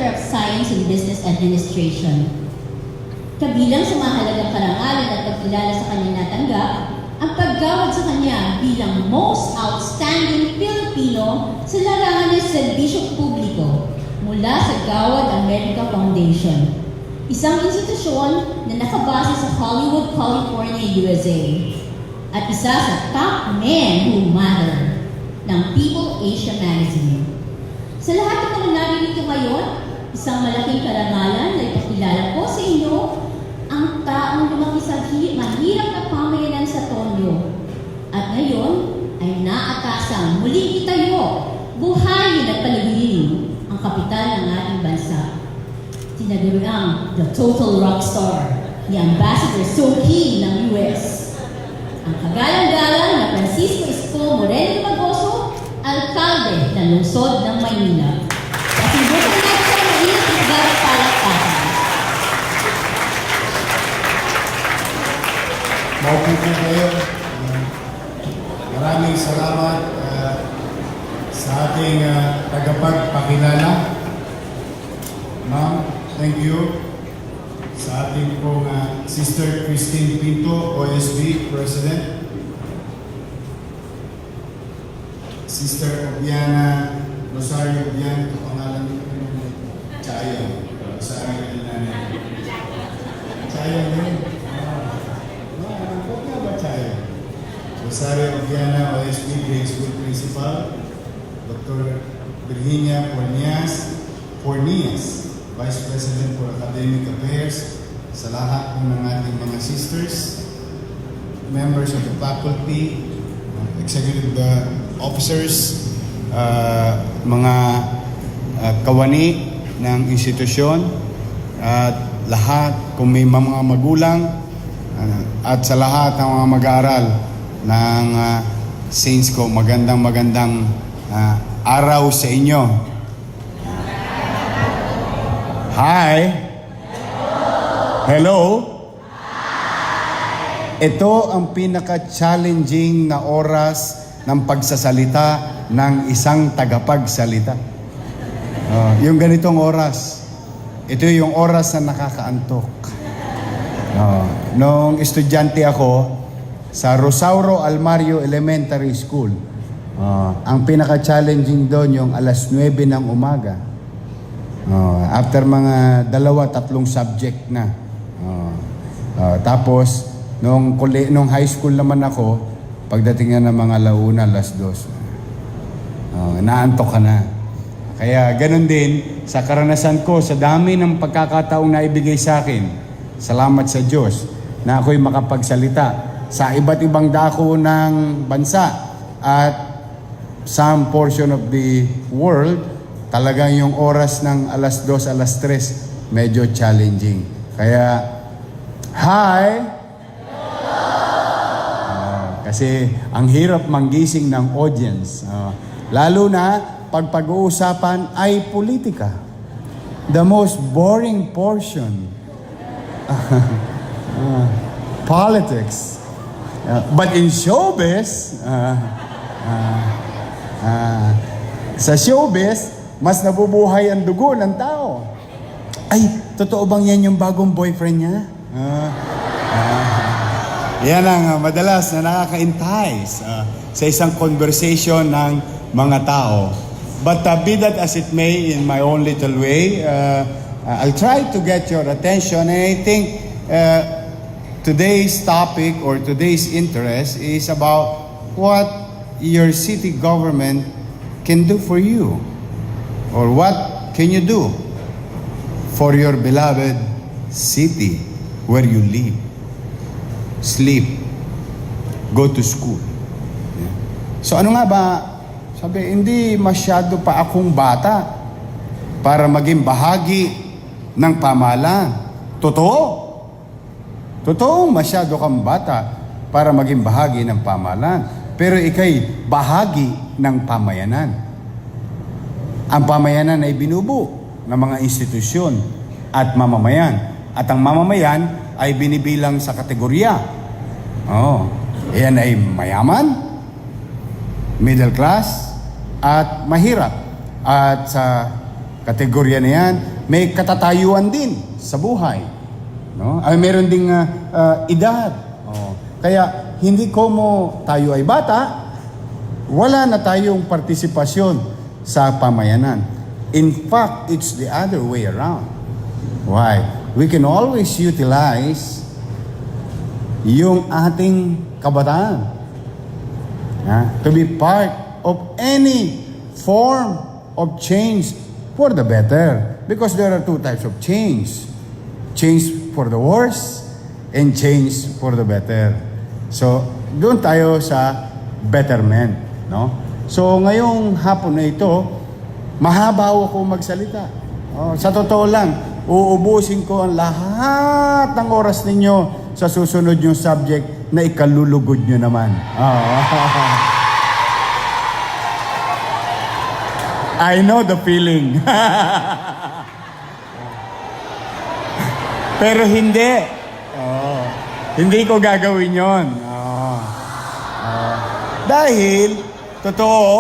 Bachelor of Science in Business Administration. Kabilang sa mahalagang karangalan at pagkilala sa kanyang natanggap, ang paggawad sa kanya bilang Most Outstanding Filipino sa larangan ng serbisyong publiko mula sa Gawad America Foundation, isang institusyon na nakabase sa Hollywood, California, USA, at isa sa top men who matter ng People Asia Magazine. Sa lahat ng mga narinig ko ngayon, isang malaking karangalan na ipakilala ko sa inyo ang taong lumaki sa mahirap na pamayanan sa Tonyo at ngayon ay naatasang muling itayo, buhayin at paliguin ang kapital ng ating bansa. Tinaguriang the total rockstar ni Ambassador Soki ng US. Ang kagalang-galang na Francisco ISKO Moreno, alkalde ng lungsod ng Maynila. Pasibukan natin sa mainit na garap palakpakan. Maupo po kayo. Maraming salamat sa ating tagapagpakilala. Ma'am, thank you. Sa ating pong Sister Christine Pinto, OSB President. Sister Obiana, Rosario Obiana, ito pangalan nito. Chayong. Sa amin na nanay. Chayong yun. Huwag nga ba Chayong? Rosario Obiana, OSB Grade School Principal. Dr. Virginia Fornias, Vice President for Academic Affairs. Sa lahat ng ating mga sisters, members of the faculty, executive officers, mga kawani ng institusyon, at lahat, kung may mga magulang, at sa lahat ng mga mag-aaral ng ISKO, magandang araw sa inyo. Hi! Hello! Ito ang pinaka-challenging na oras ng pagsasalita ng isang tagapagsalita. Yung ganitong oras, ito yung oras na nakakaantok. Nung estudyante ako sa Rosauro Almario Elementary School, ang pinaka-challenging doon yung alas 9 ng umaga. After mga 2-3 subject na. Tapos, nung high school naman ako, pagdating na ng mga launa, alas 2. Naantok ka na. Kaya ganun din, sa karanasan ko, sa dami ng pagkakataong naibigay sa akin, salamat sa Diyos na ako'y makapagsalita sa iba't ibang dako ng bansa at some portion of the world. Talagang yung oras ng alas 2, alas 3, medyo challenging. Kaya, hi! Kasi ang hirap manggising ng audience. Lalo na pag pag-uusapan ay politika. The most boring portion. Politics. But in showbiz, sa showbiz, mas nabubuhay ang dugo ng tao. Ay, totoo bang yan yung bagong boyfriend niya? Yan ang madalas na nakaka-entice sa isang conversation ng mga tao. But be that as it may, in my own little way, I'll try to get your attention. And I think today's topic or today's interest is about what your city government can do for you. Or what can you do for your beloved city where you live, sleep, go to school? So ano nga ba? Sabi, hindi masyado pa akong bata para maging bahagi ng pamahalaan. Totoo? Totoo, masyado kang bata para maging bahagi ng pamahalaan. Pero ikay bahagi ng pamayanan. Ang pamayanan ay binubuo ng mga institusyon at mamamayan. At ang mamamayan ay binibilang sa kategorya. Yan ay mayaman, middle class, at mahirap. At sa kategorya na yan may katatayuan din sa buhay. No? Ay meron ding edad. Oh. Kaya hindi como tayo ay bata, wala na tayong partisipasyon sa pamayanan. In fact, it's the other way around. Why? We can always utilize yung ating kabataan to be part of any form of change for the better. Because there are two types of change. Change for the worse and change for the better. So, doon tayo sa betterment. No? So, ngayong hapon na ito, mahaba ako magsalita. Sa totoo lang, uubusin ko ang lahat ng oras ninyo sa susunod yung subject na ikalulugod nyo naman. I know the feeling. Pero hindi. Hindi ko gagawin yon. Dahil, totoo,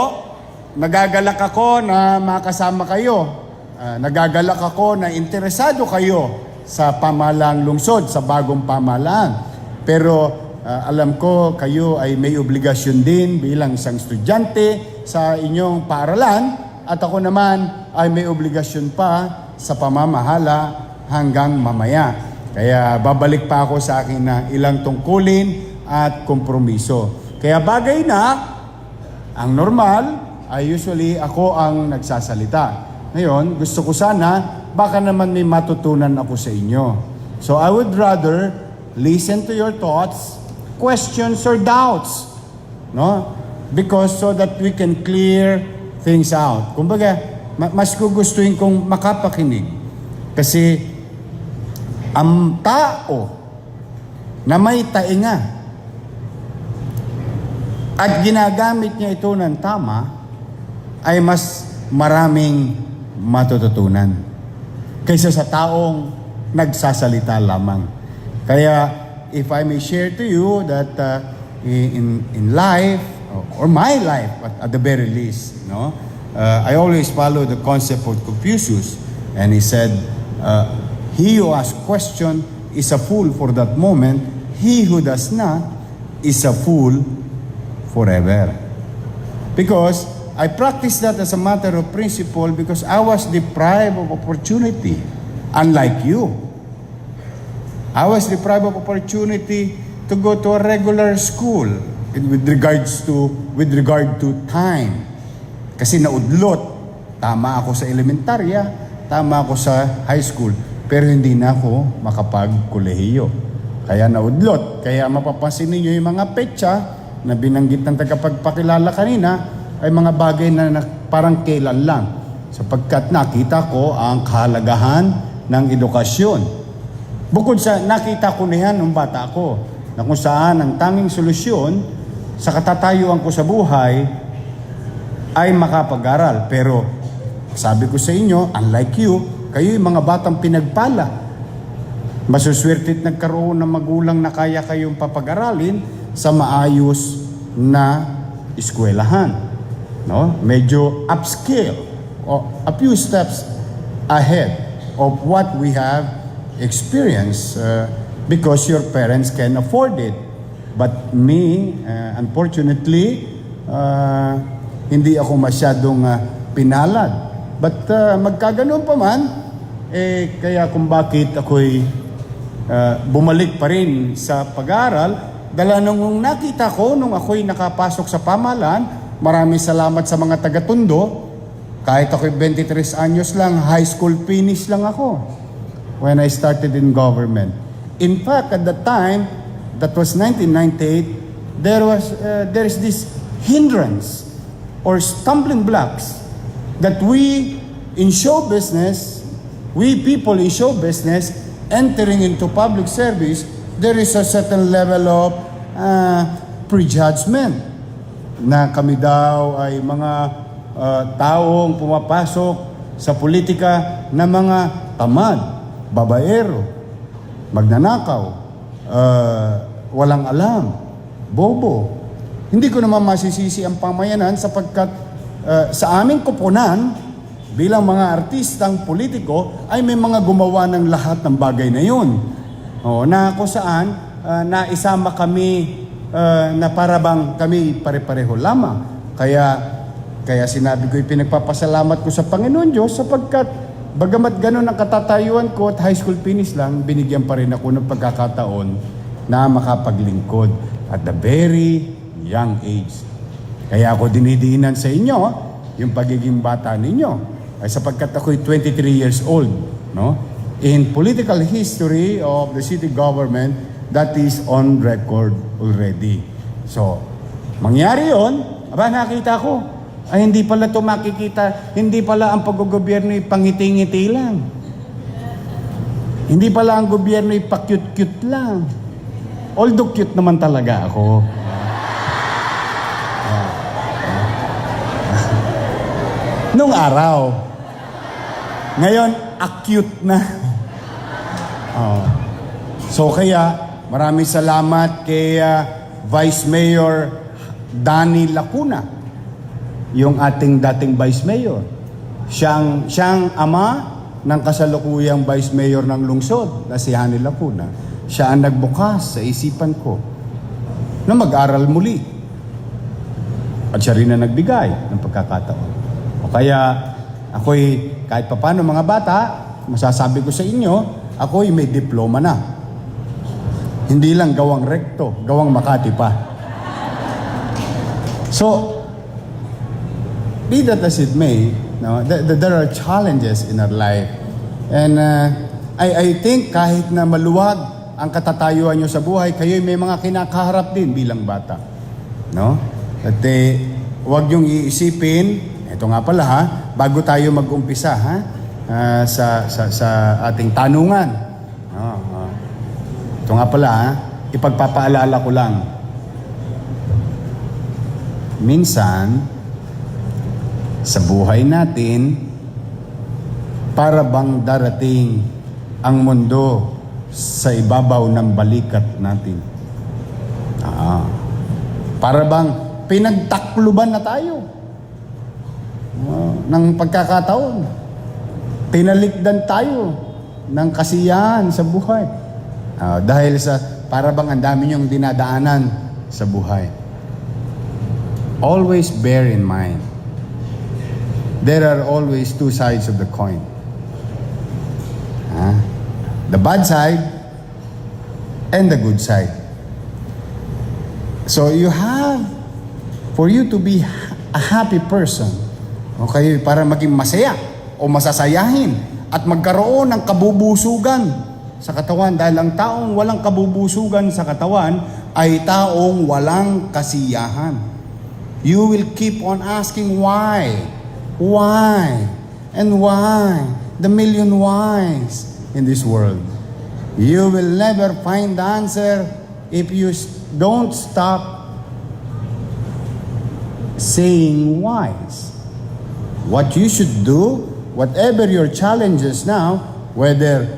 nagagalak ako na makasama kayo. Nagagalak ako na interesado kayo sa pamahalang lungsod, sa bagong pamahalaan. Pero alam ko kayo ay may obligasyon din bilang isang estudyante sa inyong paaralan at ako naman ay may obligasyon pa sa pamamahala hanggang mamaya. Kaya babalik pa ako sa akin na ilang tungkulin at kompromiso. Kaya bagay na, ang normal ay usually ako ang nagsasalita. Ngayon, gusto ko sana, baka naman may matutunan ako sa inyo. So I would rather listen to your thoughts, questions, or doubts. No? Because so that we can clear things out. Kumbaga, mas gugustuhin kong makapakinig. Kasi ang tao na may tainga at ginagamit niya ito ng tama ay mas maraming matututunan kaysa sa taong nagsasalita lamang. Kaya if I may share to you that in life or my life at the very least, no, I always follow the concept of Confucius, and he said, he who asks question is a fool for that moment, he who does not is a fool forever. Because I practice that as a matter of principle because I was deprived of opportunity, unlike you. I was deprived of opportunity to go to a regular school with regard to time. Kasi naudlot, tama ako sa elementarya, tama ako sa high school, pero hindi na ako makapag-kolehiyo. Kaya naudlot. Kaya mapapansin ninyo yung mga petsa na binanggit ng tagapagpakilala kanina, ay mga bagay na parang kailan lang. Sapagkat nakita ko ang kahalagahan ng edukasyon. Bukod sa nakita ko na yan nung bata ko, na kung saan ang tanging solusyon sa katatayuan ko sa buhay ay makapag-aral. Pero sabi ko sa inyo, unlike you, kayo yung mga batang pinagpala. Masuswerte't nagkaroon ng magulang na kaya kayong papag-aralin sa maayos na eskwelahan. No? Medyo upscale or a few steps ahead of what we have experienced because your parents can afford it. But me, unfortunately, hindi ako masyadong pinalad. But magkaganon pa man, kaya kung bakit ako'y bumalik pa rin sa pag-aaral, dala nung nakita ko, nung ako'y nakapasok sa pamahalaan, maraming salamat sa mga taga-Tondo. Kahit ako'y 23 anyos lang, high school finish lang ako when I started in government. In fact, at that time, that was 1998, there is this hindrance or stumbling blocks that we in show business, we people in show business, entering into public service, there is a certain level of prejudgment na kami daw ay mga taong pumapasok sa politika na mga tamad, babaero, magnanakaw, walang alam, bobo. Hindi ko naman masisisi ang pamayanan sapagkat sa aming koponan, bilang mga artistang politiko, ay may mga gumawa ng lahat ng bagay na yun. Na kung saan, naisama kami na parabang kami pare-pareho lamang. Kaya sinabi ko, pinagpapasalamat ko sa Panginoon Diyos sapagkat bagamat ganun ang katatayuan ko at high school finish lang, binigyan pa rin ako ng pagkakataon na makapaglingkod at the very young age. Kaya ako dinidiinan sa inyo yung pagiging bata ninyo. Ay sapagkat ako'y 23 years old, no? In political history of the city government, that is on record already. So, mangyari yon, nakita ko, ay hindi pala ito makikita, hindi pala ang pag-gobyerno ay pangiti-ngiti lang. Hindi pala ang gobyerno ay pa-cute-cute lang. Although cute naman talaga ako. Nung araw. Ngayon, acute na. So kaya, maraming salamat kay Vice Mayor Danny Lacuna, yung ating dating Vice Mayor. Siyang ama ng kasalukuyang Vice Mayor ng lungsod na si Danny Lacuna. Siya ang nagbukas sa isipan ko na mag-aral muli. At siya rin na nagbigay ng pagkakataon. O kaya, ako'y kahit papano mga bata, masasabi ko sa inyo, ako'y may diploma na. Hindi lang gawang rekto, gawang Makati pa. So, be that as it may, no, there are challenges in our life. And I think kahit na maluwag ang katatayuan nyo sa buhay, kayo'y may mga kinakaharap din bilang bata. No? At huwag nyong iisipin, ito nga pala ha, bago tayo mag-umpisa ha, sa ating tanungan. Ito nga pala ha, ipagpapaalala ko lang. Minsan, sa buhay natin, para bang darating ang mundo sa ibabaw ng balikat natin. Para bang pinagtakluban na tayo ng pagkakataon. Tinalikdan tayo ng kasiyahan sa buhay. Dahil sa para bang ang dami niyong dinadaanan sa buhay. Always bear in mind, there are always two sides of the coin. The bad side and the good side. So you have, for you to be a happy person, okay, para maging masaya o masasayahin at magkaroon ng kabubusugan sa katawan, dahil ang taong walang kabubusugan sa katawan ay taong walang kasiyahan. You will keep on asking why, and why, the million whys in this world. You will never find the answer if you don't stop saying whys. What you should do, whatever your challenges now, whether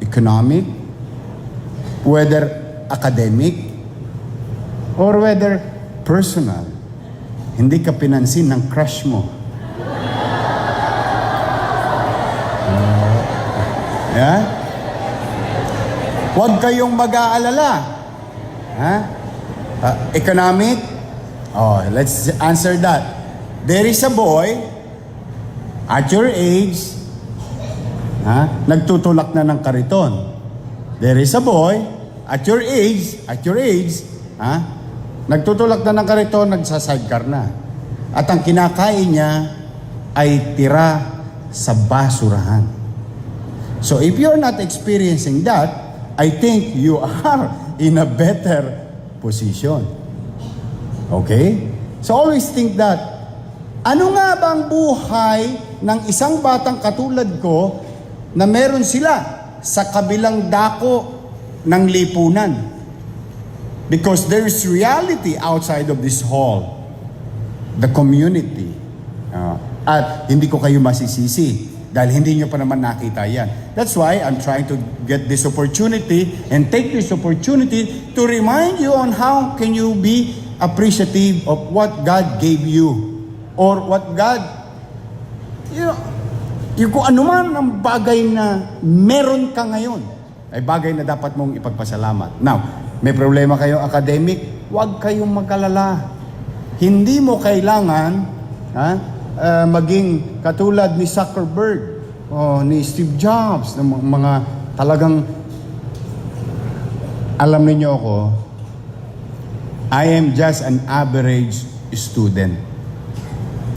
economic, whether academic, or whether personal, hindi ka pinansin ng crush mo. Huwag kayong mag-aalala. Economic? Let's answer that. There is a boy at your age, nagtutulak na ng kariton. There is a boy at your age, nagtutulak na ng kariton, nagsasidecar na. At ang kinakain niya ay tira sa basurahan. So if you're not experiencing that, I think you are in a better position. Okay? So always think that, ano nga ba ang buhay ng isang batang katulad ko na meron sila sa kabilang dako ng lipunan? Because there is reality outside of this hall. The community. At hindi ko kayo masisisi dahil hindi nyo pa naman nakita yan. That's why I'm trying to get this opportunity and take this opportunity to remind you on how can you be appreciative of what God gave you or what God, Yung kung ano man ang bagay na meron ka ngayon, ay bagay na dapat mong ipagpasalamat. Now, may problema kayong academic, huwag kayong magkalala. Hindi mo kailangan maging katulad ni Zuckerberg o ni Steve Jobs, ng mga talagang, alam niyo ako, I am just an average student.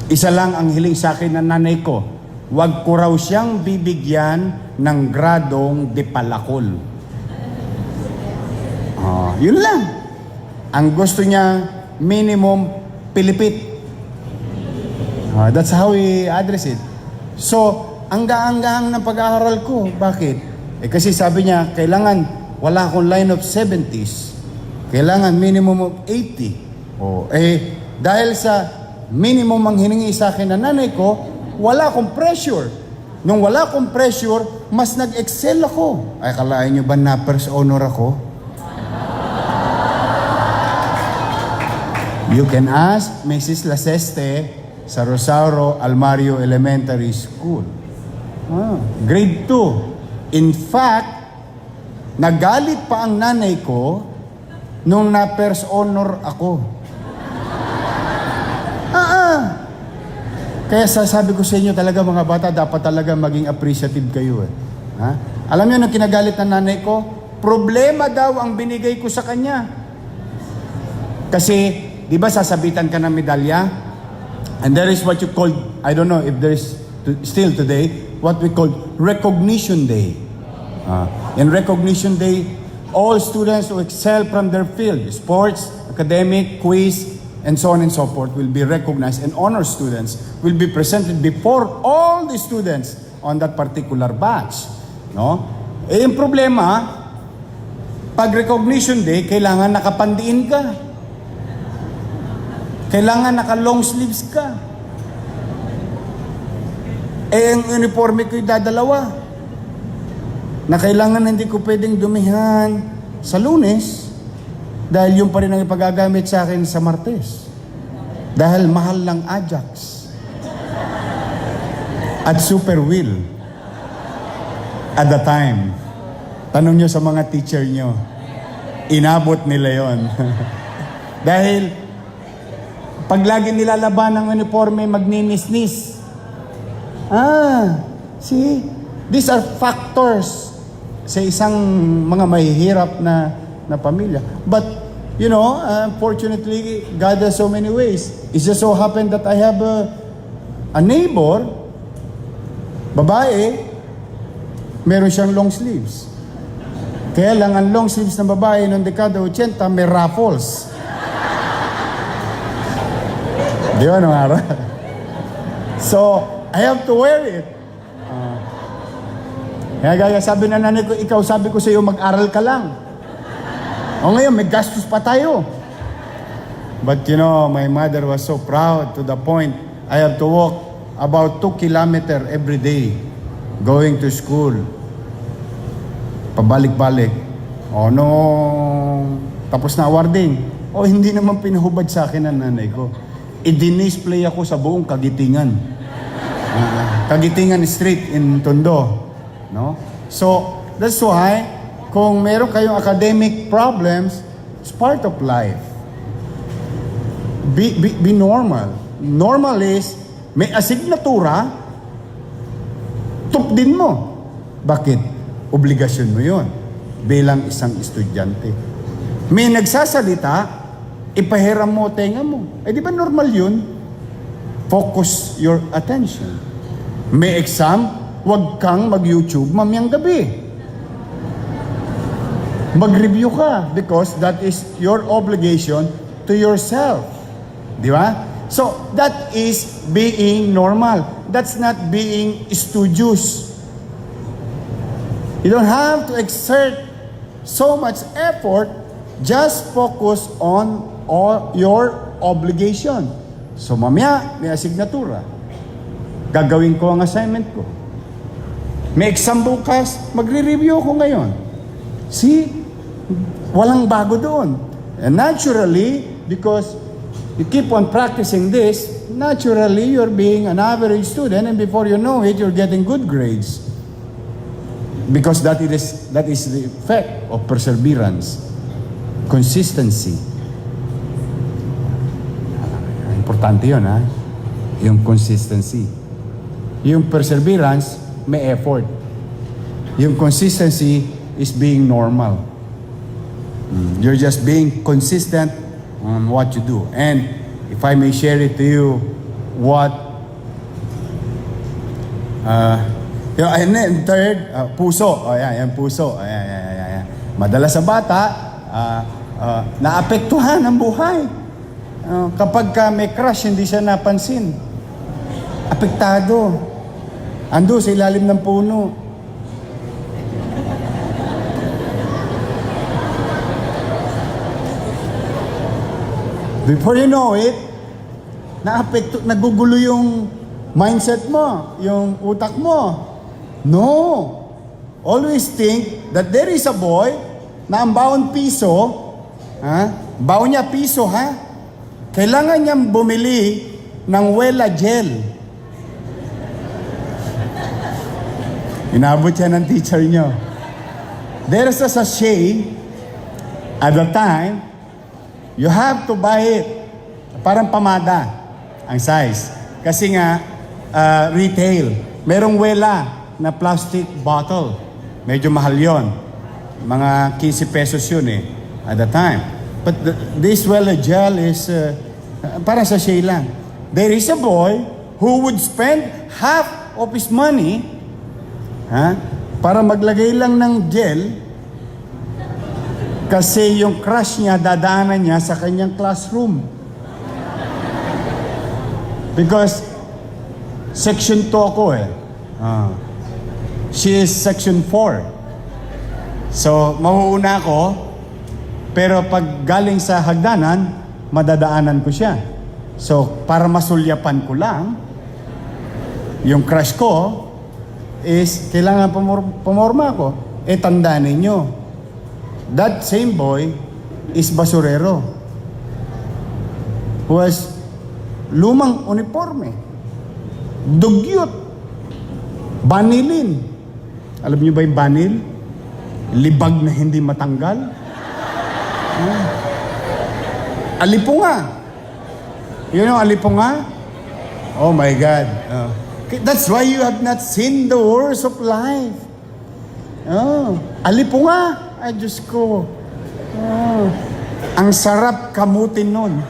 Isa lang ang hiling sa akin ng nanay ko, huwag ko raw siyang bibigyan ng gradong dipalakol. Yun lang. Ang gusto niya, minimum pilipit. That's how we address it. So, ang gaang-gaang ng pag-aaral ko. Bakit? Kasi sabi niya, kailangan wala akong line of 70s. Kailangan minimum of 80. Dahil sa minimum ang hiningi sa akin ng nanay ko, wala akong pressure. Nung wala akong pressure, mas nag-excel ako. Ay, kalain nyo ba na first honor ako? You can ask Mrs. Laseste sa Rosario Almario Elementary School. Grade 2. In fact, nagalit pa ang nanay ko nung na first honor ako. Kaya sasabi ko sa inyo talaga mga bata, dapat talaga maging appreciative kayo. Alam niyo nung kinagalit ng nanay ko, problema daw ang binigay ko sa kanya. Kasi, di ba sasabitan ka ng medalya? And there is what you call, I don't know if there is still today, what we call recognition day. In recognition day, all students who excel from their field, sports, academic, quiz, and so on and so forth will be recognized, and honor students will be presented before all the students on that particular batch. No? Yung problema, pag recognition day, kailangan nakapandiin ka. Kailangan naka-long sleeves ka. Ang uniforme ko'y dadalawa. Na kailangan hindi ko pwedeng dumihan sa Lunes, dahil yung pa rin ang ipagagamit sa akin sa Martes. Dahil mahal ng Ajax. At Super Will. At the time. Tanong nyo sa mga teacher nyo. Inabot nila yon. Dahil, pag lagi nilalaban ng uniforme, magninis-nis. See? These are factors sa isang mga mahihirap na pamilya. But, you know, fortunately, God has so many ways. It just so happened that I have a neighbor, babae, meron siyang long sleeves. Kaya lang, ang long sleeves ng babae noong dekada 80, may ruffles. Di ba, nung araw? So, I have to wear it. Kaya sabi na nanay ko, ikaw, sabi ko sa iyo, mag-aral ka lang. O ngayon, may gastos pa tayo. But you know, my mother was so proud to the point, I have to walk about 2 kilometers every day going to school. Pabalik-balik. Nung tapos na awarding, hindi naman pinahubad sa akin ng nanay ko. I-display ako sa buong Kagitingan. Kagitingan Street in Tondo. No? So, that's why, kung meron kayong academic problems, it's part of life. Be normal. Normal is, may asignatura, tupdin mo. Bakit? Obligasyon mo yun bilang isang estudyante. May nagsasalita, ipahiram mo tenga mo. Di ba normal yun? Focus your attention. May exam, huwag kang mag-YouTube mamayang gabi. Mag-review ka because that is your obligation to yourself. Di ba? So, that is being normal. That's not being studious. You don't have to exert so much effort, just focus on all your obligation. So, mamaya, may asignatura. Gagawin ko ang assignment ko. May exam bukas, magre-review ko ngayon. See? Walang bago doon. And naturally, because you keep on practicing this, naturally you're being an average student, and before you know it, you're getting good grades. Because that is the effect of perseverance. Consistency. Importante yun, ha? Yung consistency. Yung perseverance, may effort. Yung consistency is being normal. You're just being consistent on what you do. And if I may share it to you, what and then third, puso. Yan, puso. Ayan. Madalas sa bata, naapektuhan ang buhay. Kapag may crush, hindi siya napansin. Apektado. Ando sa ilalim ng puno. Before you know it, nagugulo yung mindset mo, yung utak mo. No. Always think that there is a boy na ang baon piso, baon niya piso, kailangan niyang bumili ng Wella gel. Inabot siya ng teacher niyo. There's a sachet at the time. You have to buy it. Parang pamada ang size. Kasi nga, retail. Merong Wella na plastic bottle. Medyo mahal yon. Mga 15 pesos yun at the time. But this Wella gel is para sa sachet lang. There is a boy who would spend half of his money para maglagay lang ng gel. Kasi yung crush niya, dadaanan niya sa kanyang classroom. Because section 2 ako She is section 4. So, mauuna ako, pero pag galing sa hagdanan, madadaanan ko siya. So, para masulyapan ko lang, yung crush ko is kailangan pumorma ko. Tandaan ninyo, that same boy is basurero who has lumang uniforme, dugyot, banilin. Alam niyo ba yung banil? Libag na hindi matanggal. Alipunga. You know alipunga? Oh my God. That's why you have not seen the worst of life. Alipunga. Ay, Diyos ko. Ang sarap kamutin nun.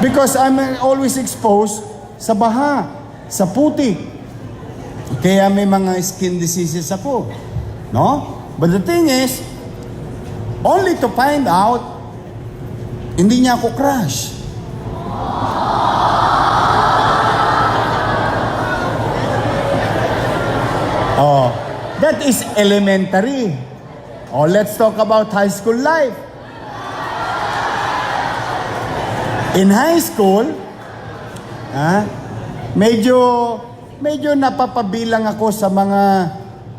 Because I'm always exposed sa baha, sa putik. Kaya may mga skin diseases ako. No? But the thing is, only to find out, hindi niya ako crush. That is elementary. Let's talk about high school life. In high school, medyo napapabilang ako sa mga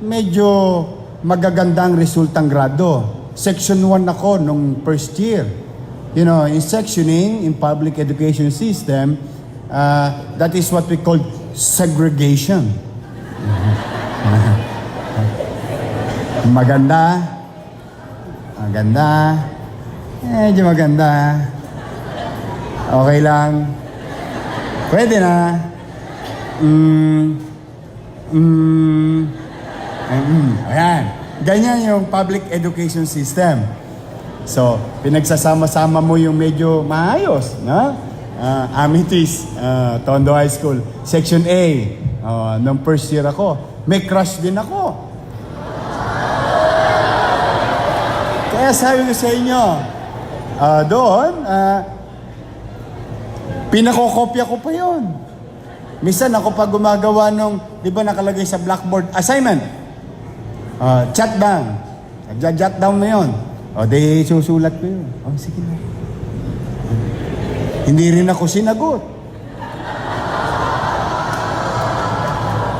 medyo magagandang resultang grado. Section 1 ako nung first year. You know, in sectioning, in public education system, that is what we call segregation. Maganda. Medyo maganda. Okay lang. Pwede na. Ayan. Ganyan yung public education system. So, pinagsasama-sama mo yung medyo maayos, no? Amitis, Tondo High School. Section A. Nung first year ako. May crush din ako. Kaya sabi ko sa inyo, doon, pinakokopya ko pa yon. Minsan ako pa gumagawa nung, di ba nakalagay sa blackboard, assignment. Chat down. Jot down mo yun. Di susulat ko yun. Sige na. Hindi rin ako sinagot.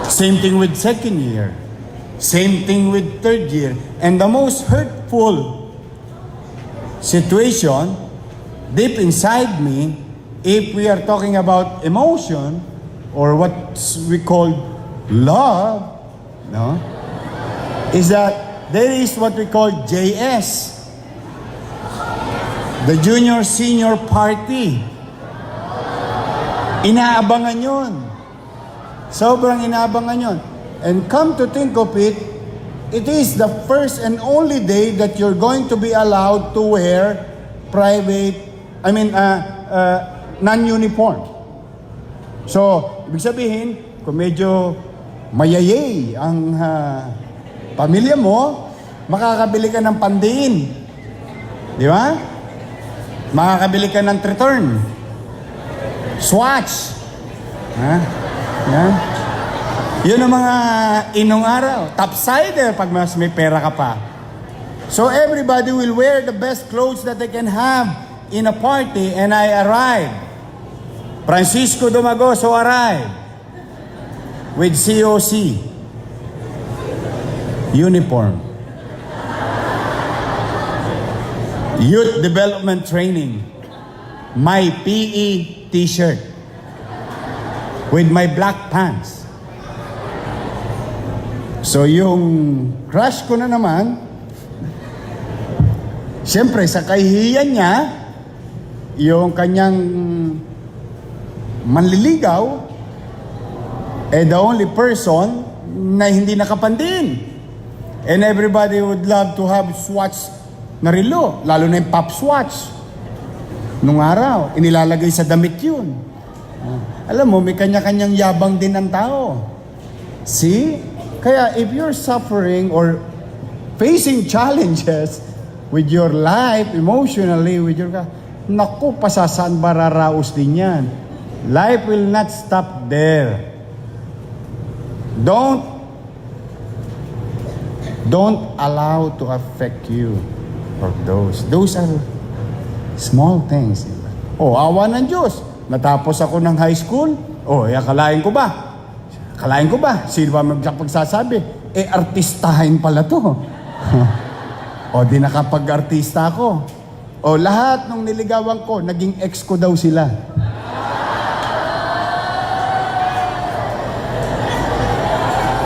Same thing with second year. Same thing with third year. And the most hurtful situation deep inside me if we are talking about emotion, or what we call love, no, is that there is what we call JS, the Junior Senior Party. Inaabangan yun. Sobrang inaabangan yun. And come to think of it, it is the first and only day that you're going to be allowed to wear non-uniform. So, ibig sabihin, kung medyo mayayay ang pamilya mo, makakabili ka ng pandiin. Di ba? Makakabili ka ng return. Swatch. Ha? Yan. Yun ang mga inong araw. Topsider pag mas may pera ka pa. So everybody will wear the best clothes that they can have in a party, and I arrived. Francisco Dumagoso arrived with COC uniform, youth development training, my PE t-shirt with my black pants. So yung crush ko na naman, siyempre sa kahihiyan niya, yung kanyang manliligaw, the only person na hindi nakapandin. And everybody would love to have Swatch na relo, lalo na yung Pop Swatch. Nung araw, inilalagay sa damit yun. Alam mo, may kanya-kanyang yabang din ng tao. See? Kaya if you're suffering or facing challenges with your life, emotionally, with your... Naku, pasasaan ba raraos din yan? Life will not stop there. Don't allow to affect you of those. Those are small things. Oh, awa ng Diyos. Natapos ako ng high school. Oh, akalain ko ba? Akalain ko ba? Sino ba magpagsasabi? Artistahin pala to. O, di nakapag-artista ako. O, lahat ng niligawan ko, naging ex ko daw sila.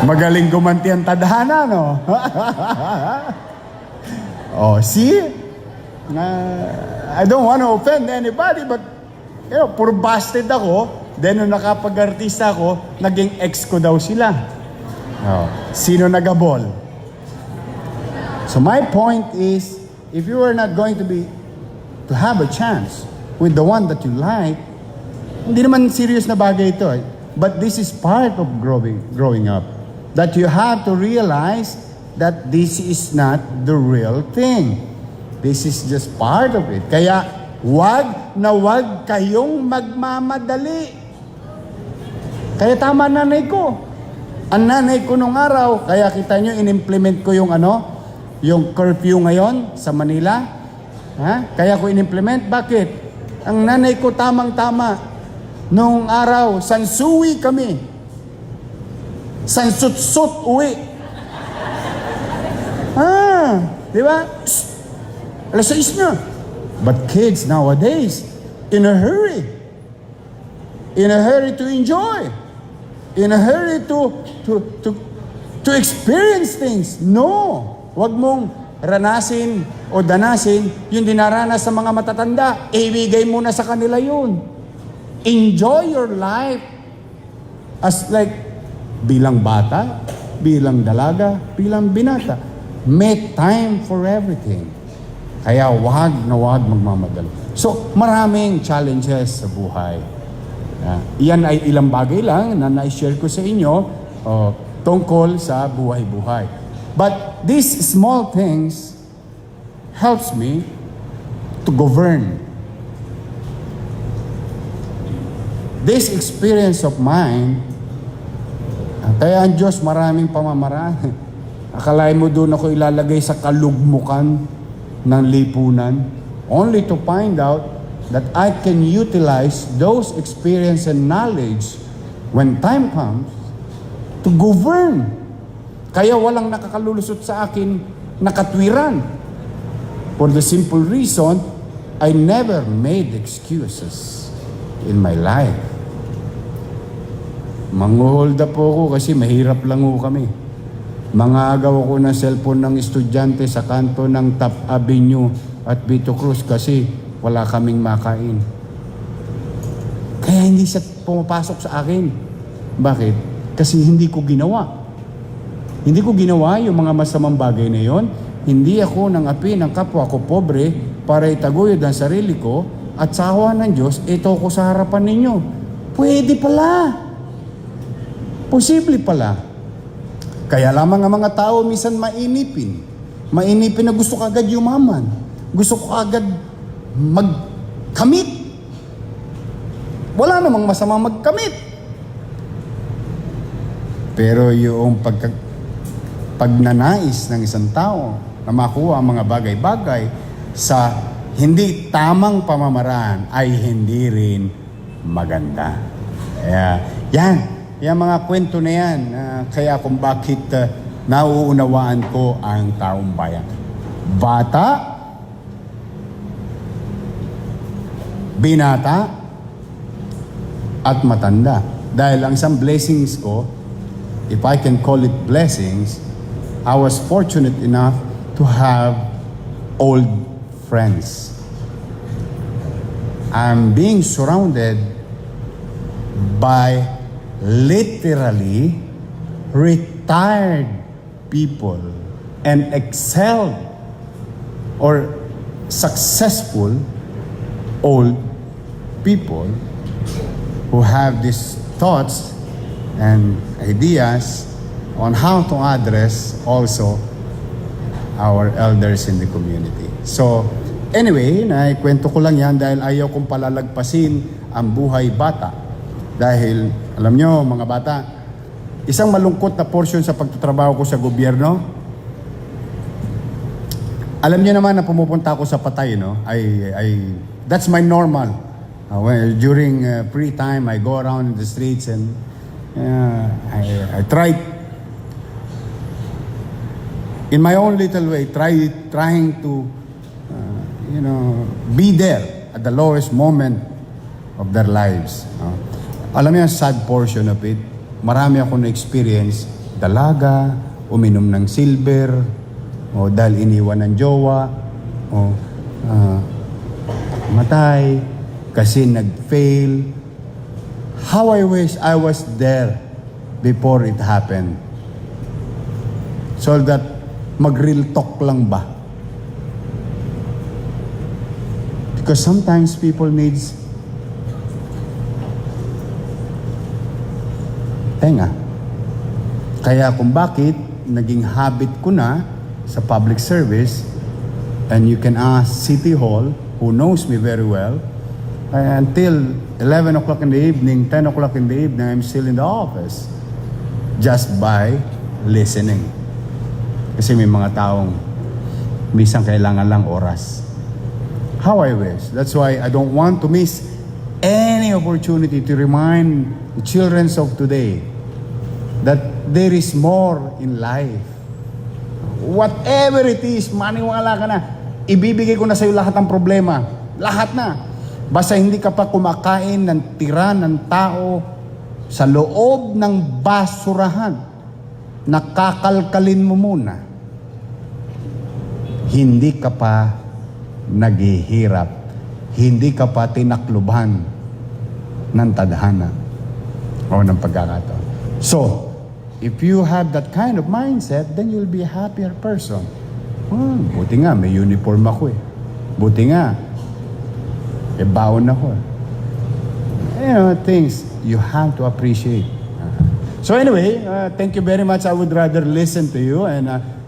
Magaling gumanti ang tadhana, no? Oh, see? I don't want to offend anybody, but, puro busted ako. Then, nung nakapag-artista ako, naging ex ko daw sila. Oh, sino nagabol? So, my point is, if you are not going to have a chance with the one that you like, hindi naman serious na bagay ito. But this is part of growing up. That you have to realize that this is not the real thing. This is just part of it. Kaya, wag kayong magmamadali. Kaya tama nanay ko. Ang nanay ko nung araw, kaya kita nyo, in-implement ko yung curfew ngayon sa Manila. Ha? Kaya ko in-implement. Bakit? Ang nanay ko tamang-tama. Nung araw, sansuwi kami. Sansut-sut uwi. Di ba? Alas 6 na. But kids nowadays, in a hurry to enjoy, in a hurry to experience things. No, wag mong ranasin o danasin yung dinaranas sa mga matatanda. Ibigay mo na sa kanila yun. Enjoy your life as bilang bata, bilang dalaga, bilang binata. Make time for everything. Kaya wag magmamadali. So, maraming challenges sa buhay. Iyan ay ilang bagay lang na na-share ko sa inyo tungkol sa buhay-buhay. But these small things helps me to govern. This experience of mine, kaya ang Diyos maraming pamamaraan. Akalain mo doon ako ilalagay sa kalugmukan ng lipunan, only to find out that I can utilize those experience and knowledge when time comes to govern. Kaya walang nakakalulusot sa akin na katwiran. For the simple reason, I never made excuses. in my life. Manghold up po ako kasi mahirap lang ho kami. Mangagaw ako ng cellphone ng estudyante sa kanto ng Top Avenue at Vito Cruz kasi wala kaming makain. Kaya hindi siya pumapasok sa akin. Bakit? Kasi hindi ko ginawa. Hindi ko ginawa yung mga masamang bagay na yon. Hindi ako nangapi ng kapwa ko pobre para itaguyod ang sarili ko at sa awa ng Diyos, ito ko sa harapan ninyo. Pwede pala. Posible pala. Kaya lamang ang mga tao minsan mainipin. Mainipin na gusto kagad yumaman. Gusto ko kagad magkamit. Wala namang masama magkamit. Pero yung pagnanais ng isang tao na makuha ang mga bagay-bagay sa hindi tamang pamamaraan ay hindi rin maganda. Kaya yan mga kwento na yan, kaya kung bakit nauunawaan ko ang taong bayan. Bata, binata, at matanda. Dahil ang isang blessings ko, if I can call it blessings, I was fortunate enough to have old friends. I'm being surrounded by literally retired people and excelled or successful old people who have these thoughts and ideas on how to address also our elders in the community. So, anyway, naikwento ko lang yan dahil ayaw kong palalagpasin ang buhay bata. Dahil, alam nyo mga bata, isang malungkot na portion sa pagtatrabaho ko sa gobyerno, alam nyo naman na pumupunta ako sa patay, no? That's my normal. During free time, I go around in the streets and I try, in my own little way, trying to, be there at the lowest moment of their lives. Alam mo yung sad portion of it, marami ako na-experience, dalaga, uminom ng silver, o dahil iniwan ng jowa, o matay, kasi nag-fail. How I wish I was there before it happened. So that mag-real talk lang ba? Because sometimes people needs tenga. Kaya kung bakit naging habit ko na sa public service, and you can ask City Hall, who knows me very well, until 11 o'clock in the evening, 10 o'clock in the evening, I'm still in the office. Just by listening. Kasi may mga taong minsan kailangan lang oras. How I wish. That's why I don't want to miss any opportunity to remind the children of today that there is more in life. Whatever it is, maniwala ka na. Ibibigay ko na sa iyo lahat ng problema. Lahat na. Basta hindi ka pa kumakain ng tira ng tao sa loob ng basurahan. Nakakalkalin mo muna. Hindi ka pa naghihirap. Hindi ka pa tinakluban ng tadhana o ng pagkakataon. So, if you have that kind of mindset, then you'll be a happier person. Buti nga, may uniform ako eh. Buti nga, baon ako. Things you have to appreciate. So anyway, thank you very much. I would rather listen to you and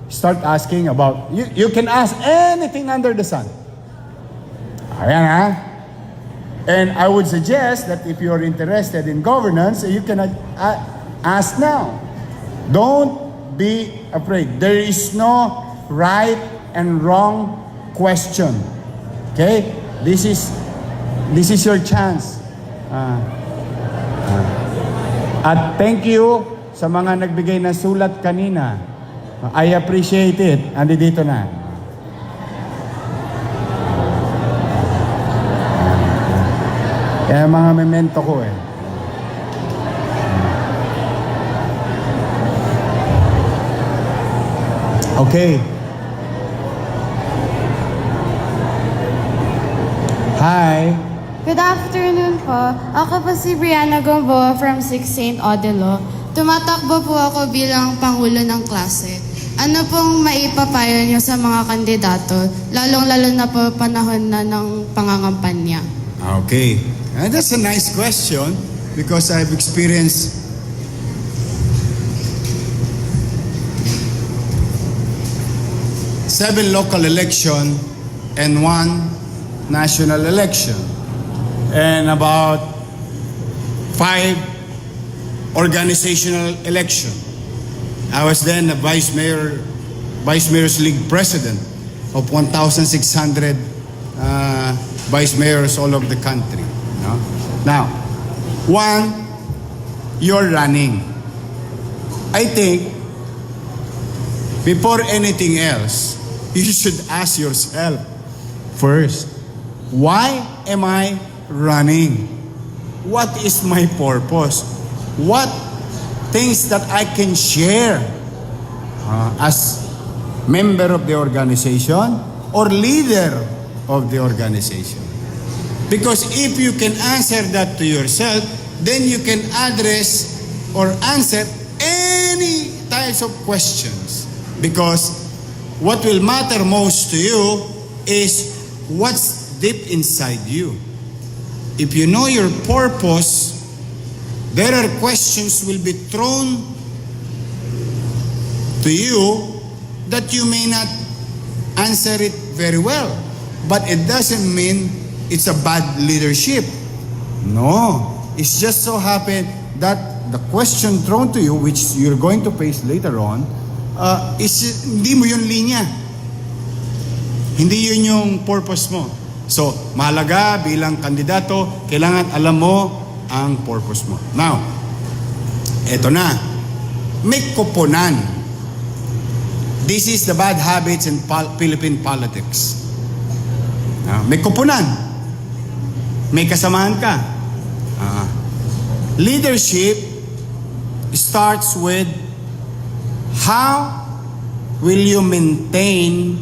start asking about, you can ask anything under the sun. Ayan ha. And I would suggest that if you're interested in governance, you can ask now. Don't be afraid. There is no right and wrong question. Okay? This is your chance. At thank you sa mga nagbigay ng sulat kanina. I appreciate it. Andi dito na. Kaya mga memento ko eh. Okay. Hi. Good afternoon po. Ako po si Brianna Gombo from 6 St. Odilo. Tumatakbo po ako bilang Pangulo ng klase. Ano pong maipapayo niyo sa mga kandidato, lalong-lalo na po panahon na ng pangangampanya? Okay. That's a nice question because I've experienced seven local election and one national election and about 5 organizational election. I was then a Vice Mayor's League President of 1,600 Vice Mayors all over the country. No? Now, one, you're running. I think before anything else, you should ask yourself first, why am I running? What is my purpose? What things that I can share as member of the organization or leader of the organization? Because if you can answer that to yourself, then you can address or answer any types of questions. Because what will matter most to you is what's deep inside you. If you know your purpose, there are questions will be thrown to you that you may not answer it very well. But it doesn't mean it's a bad leadership. No. It's just so happened that the question thrown to you, which you're going to face later on, is hindi mo yung linya. Hindi yun yung purpose mo. So, mahalaga bilang kandidato, kailangan alam mo ang purpose mo. Now, eto na. May kuponan. This is the bad habits in Philippine politics. May kuponan. May kasamahan ka. Leadership starts with how will you maintain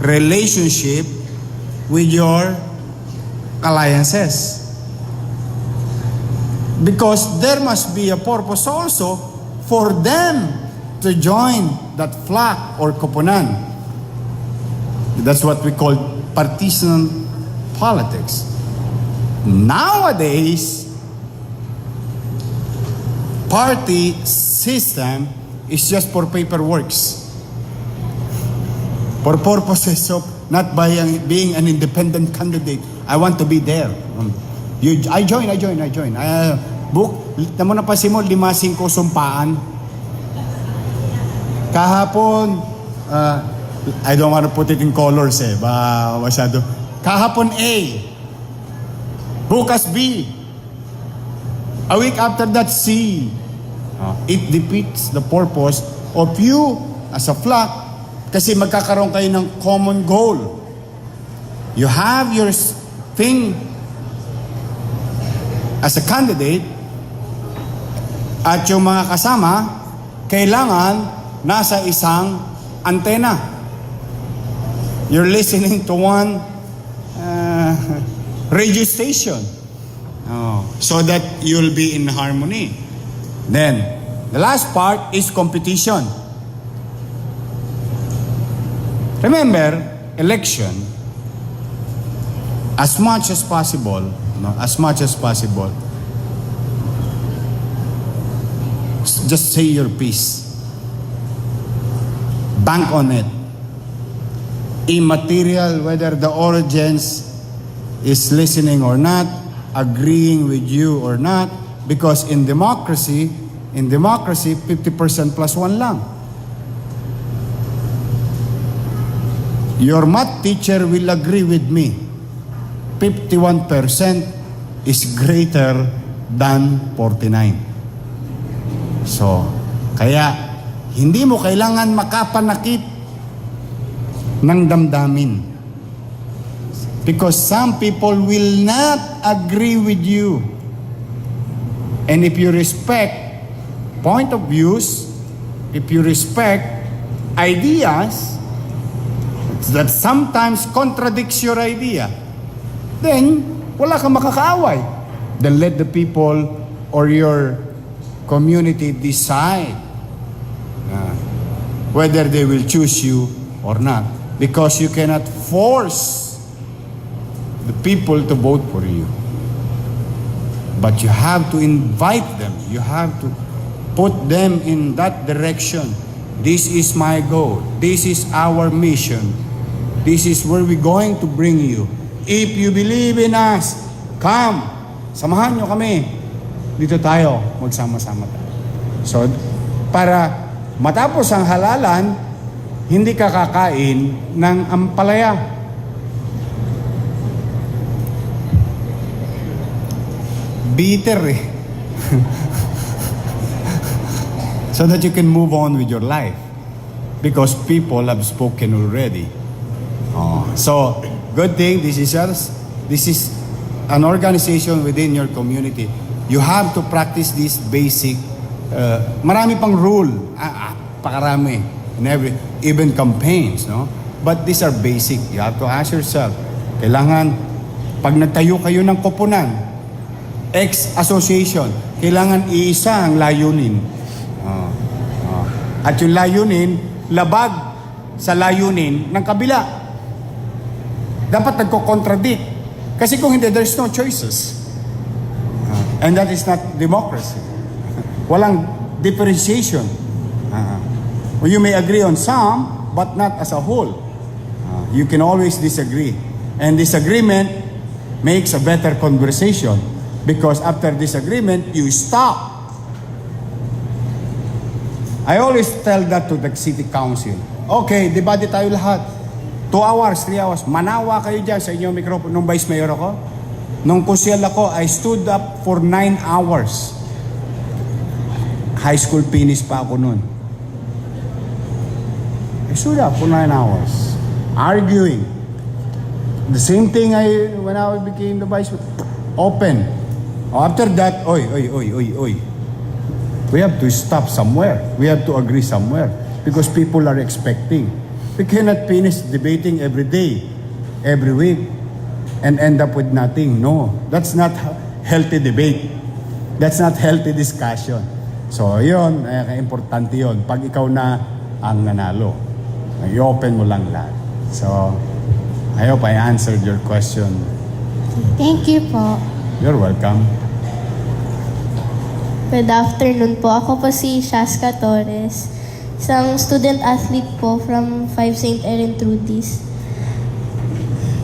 relationship with your alliances? Because there must be a purpose also for them to join that flock or koponan. That's what we call partisan politics. Nowadays, party system is just for paperworks. For purposes of not being an independent candidate. I want to be there. I join. Book, tamo na pa si mo, 5-5 sumpaan. Kahapon, I don't want to put it in colors masyado. Kahapon A, bukas B, a week after that C. It defeats the purpose of you as a flock kasi magkakaroon kayo ng common goal. You have your thing as a candidate at yung mga kasama kailangan nasa isang antena. You're listening to one radio station so that you'll be in harmony. Then, the last part is competition. Remember, election, as much as possible, just say your piece. Bank on it. Immaterial whether the audience is listening or not, agreeing with you or not, because in democracy, 50% plus 1 lang. Your math teacher will agree with me. 51% is greater than 49. So, kaya hindi mo kailangan makapanakit ng damdamin. Because some people will not agree with you. And if you respect point of views, if you respect ideas that sometimes contradicts your idea, then wala kang makakaaway. Then let the people or your community decide whether they will choose you or not. Because you cannot force the people to vote for you. But you have to invite them. You have to put them in that direction. This is my goal. This is our mission. This is where we're going to bring you. If you believe in us, come. Samahan nyo kami. Dito tayo, magsama-sama tayo. So, para matapos ang halalan, hindi ka kakain ng ampalaya. Bitter eh. So that you can move on with your life. Because people have spoken already. So, good thing, this is an organization within your community. You have to practice this basic, marami pang rule, pakarami, in even campaigns, no? But these are basic. You have to ask yourself, kailangan, pag nagtayo kayo ng koponan, ex-association, kailangan iisa ang layunin. At yung layunin, labag sa layunin ng kabila. Dapat nagko-contradict. Kasi kung hindi, there's no choices. And that is not democracy. Walang differentiation. You may agree on some, but not as a whole. You can always disagree. And disagreement makes a better conversation. Because after disagreement, you stop. I always tell that to the city council. Okay, debate tayo lahat. 2 hours, 3 hours. Manawa kayo dyan sa inyong microphone. Nung vice mayor ako, nung kusyal ako, I stood up for 9 hours. High school finish pa ako nun. I stood up for 9 hours. Arguing. The same thing when I became the vice mayor. Open. After that, oy. We have to stop somewhere. We have to agree somewhere. Because people are expecting. We cannot finish debating every day, every week, and end up with nothing. No, that's not healthy debate. That's not healthy discussion. So, yun, importante yun. Pag ikaw na ang nanalo, i-open mo lang lahat. So, I hope I answered your question. Thank you po. You're welcome. Good afternoon po. Ako po si Shaska Torres. Isang student athlete po from 5 St. Erentrudes.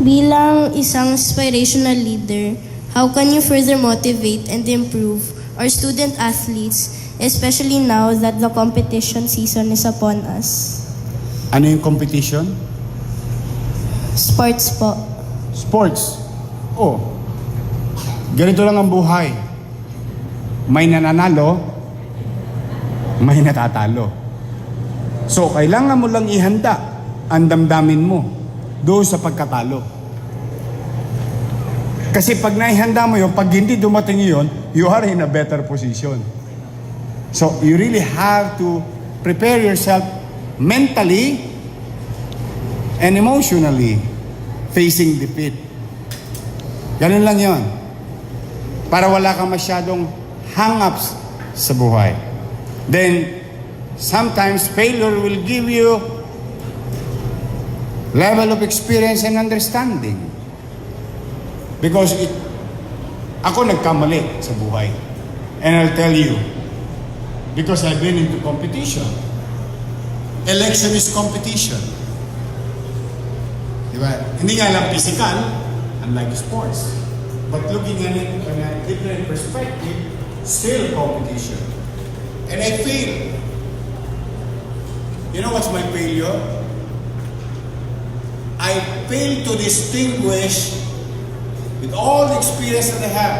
Bilang isang inspirational leader, how can you further motivate and improve our student athletes, especially now that the competition season is upon us? Ano yung competition? Sports po. Sports. Ganito lang ang buhay. May nananalo, may natatalo. So, kailangan mo lang ihanda ang damdamin mo doon sa pagkatalo. Kasi pag naihanda mo yun, pag hindi dumating yun, you are in a better position. So, you really have to prepare yourself mentally and emotionally facing defeat. Ganun lang yun. Para wala kang masyadong hang-ups sa buhay. Then, sometimes failure will give you level of experience and understanding. Because ako nagkamali sa buhay. And I'll tell you, because I've been into competition. Election is competition. Diba? Hindi nga lang physical, unlike sports. But looking at it from a different perspective, still competition. And I failed. You know what's my failure? I failed to distinguish, with all the experience that I have,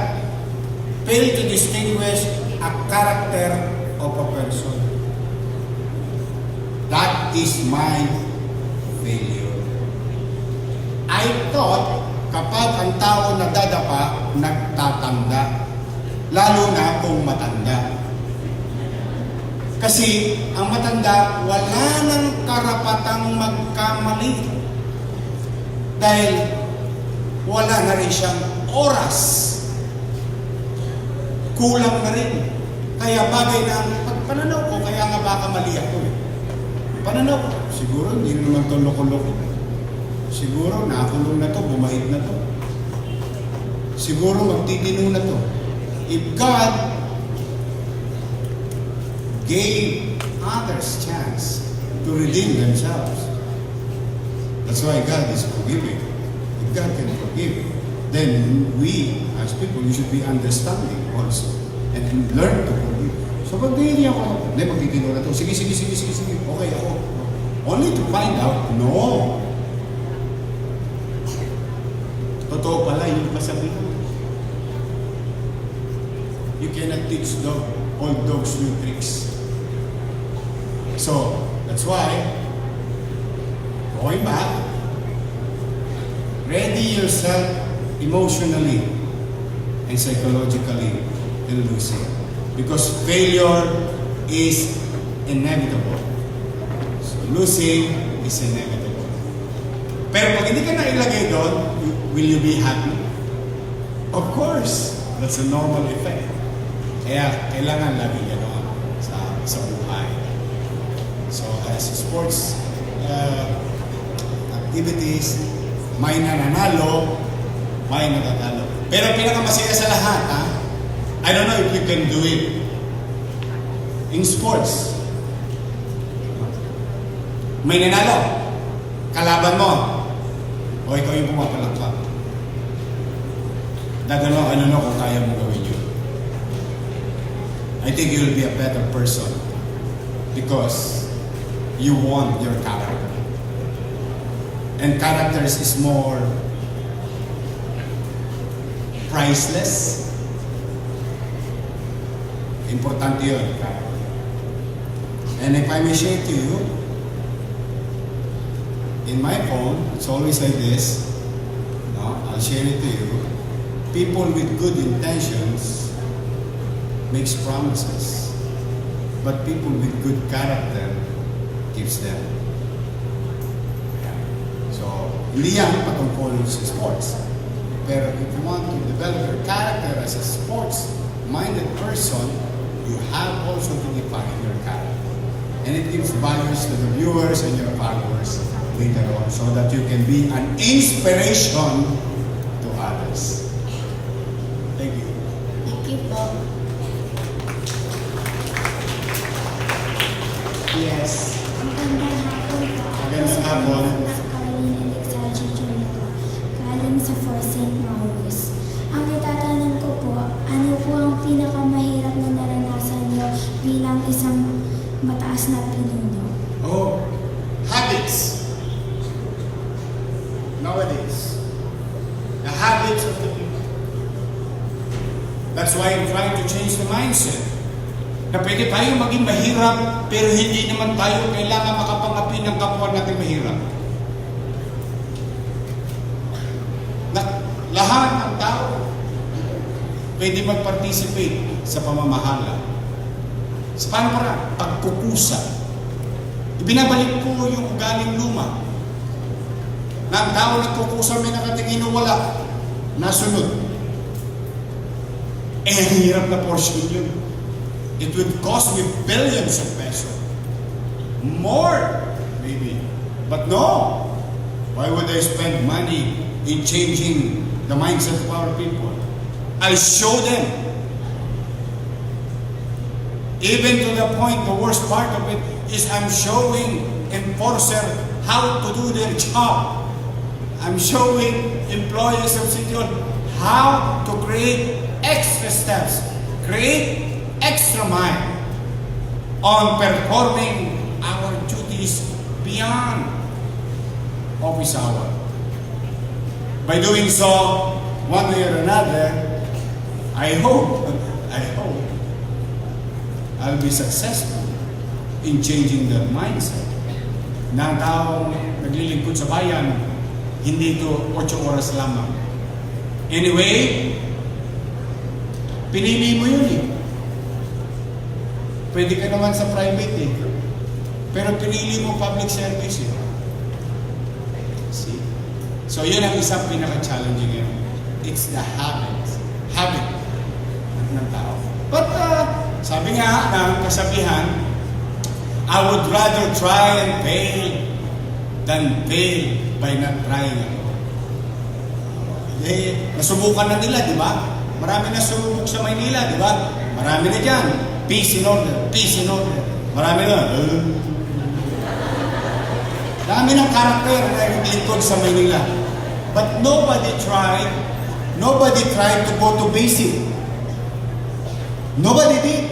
failed to distinguish a character of a person. That is my failure. I thought kapag ang tao nadadapa, nagtatanda. Lalo na kung matanda. Kasi ang matanda, wala nang karapatang magkamali. Dahil wala na rin siyang oras. Kulang na rin. Kaya bagay na pagpananaw ko, kaya nga baka mali ako eh. Pananaw ko, siguro hindi naman ito loko-loko. Siguro nakakulong na to, bumait na to. Siguro magtitino na to. If God gave others chance to redeem themselves, that's why God is forgiving. If God can forgive, then we as people, we should be understanding also and learn to forgive. So pag hindi ako, hindi magtitino na to, sige, okay ako. Only to find out, no. Totoo pala yung kasabihan. You cannot teach old dogs new tricks. So, that's why, going back, ready yourself emotionally and psychologically to lose it. Because failure is inevitable. So, losing is inevitable. Pero pag hindi ka na ilagay doon, will you be happy? Of course. That's a normal effect. Kaya kailangan lagi gano'n sa buhay. So as sports activities, may nananalo, may natatalo. Pero pinakamasaya sa lahat, I don't know if you can do it in sports. May nanalo, kalaban mo, o ikaw yung pumapalakpak. Dadalo, kung kaya mo gawin yun. I think you'll be a better person because you want your character. And characters is more priceless. Importante yun. And if I may share to you, in my phone, it's always like this. No, I'll share it to you. People with good intentions makes promises, but people with good character gives them. So, hindi yan patungkol sa sports. Pero if you want to develop your character as a sports-minded person, you have also to define your character. And it gives values to the viewers and your followers later on so that you can be an inspiration to others. Thank you. Thank you po. Yes. Magandang hapon po. Magandang hapon. Galing sa 4 St. Maurice. Ang itatanong ko po, ano po ang pinakamahirap na naranasan niyo bilang isang mataas na pinuno? Oh, habits. Nowadays, the habits of the people. That's why I'm trying to change the mindset. Na pwede tayo maging mahirap, pero hindi naman tayo kailangan makapangapi ng kapwa natin mahirap. Na lahat ng tao pwede mag-participate sa pamamahala. Sa paano para? Pagkukusa. Ibinabalik ko yung ugaling luma. Na ang tao nagkukusa, may nakatingin o wala. Nasunod. Ang hirap na portion yun. It would cost me billions of pesos. More, maybe. But no. Why would I spend money in changing the mindset of our people? I'll show them. Even to the point, the worst part of it is I'm showing enforcer how to do their job. I'm showing employees of City Hall how to create extra steps, create extra mile on performing our duties beyond office hour. By doing so, one way or another, I hope I'll be successful in changing the mindset na ang taong naglilingkod sa bayan, Hindi ito 8 oras lamang. Anyway, pinili mo yun eh. Pwede ka naman sa private eh. Pero pinili mo public service eh. See? So yun ang isang pinaka-challenging ngayon. It's the habit ng tao. But sabi nga ng kasabihan, I would rather try and fail than fail by not trying. Nasubukan na nila, di ba? Marami na sumubok sa Maynila, di ba? Marami na dyan. Peace in order, peace in order. Marami na. Dami ng karakter na naglingkod sa Maynila. But nobody tried to go to basic. Nobody did.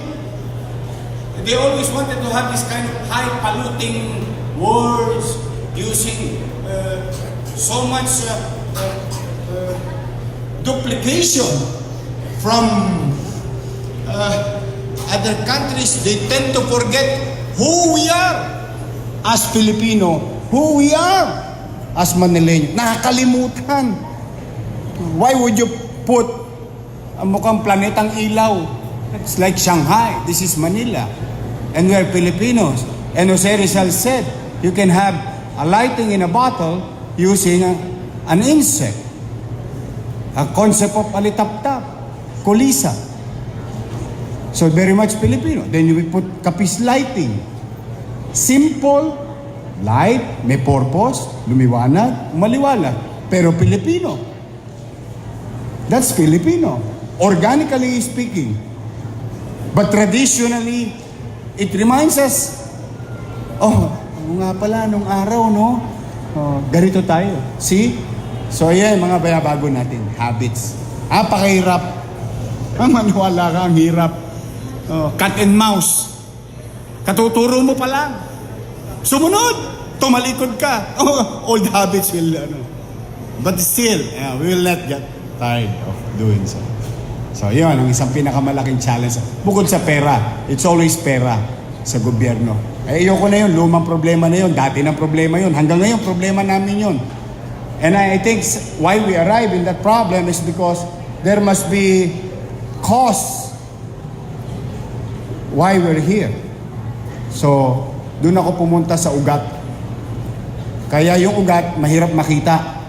They always wanted to have this kind of high-polluting words, using so much duplication from other countries. They tend to forget who we are as Filipino, who we are as Manileño. Nakakalimutan. Why would you put mukhang planetang ilaw? It's like Shanghai. This is Manila. And we are Filipinos. And Jose Rizal said, you can have a lighting in a bottle using an insect. A concept of alitap-tap, kulisa. So very much Filipino. Then we put kapis lighting. Simple, light, may purpose, lumiwanag, maliwanag. Pero Filipino. That's Filipino. Organically speaking. But traditionally, it reminds us, oh, nga pala, nung araw, no? Oh, ganito tayo. See? So, ayan, mga bayabago natin. Habits. Pakahirap. Maniwala ka, ang hirap. Cat and mouse. Katuturo mo pa lang. Sumunod. Tumalikod ka. Old habits will, But still, we will not get tired of doing so. So, yun, ang isang pinakamalaking challenge. Bukod sa pera, it's always pera sa gobyerno. Ayoko na yun, lumang problema na yun, dati ng problema yun, hanggang ngayon, problema namin yun. And I think why we arrive in that problem is because there must be cause why we're here. So, doon ako pumunta sa ugat. Kaya yung ugat, mahirap makita.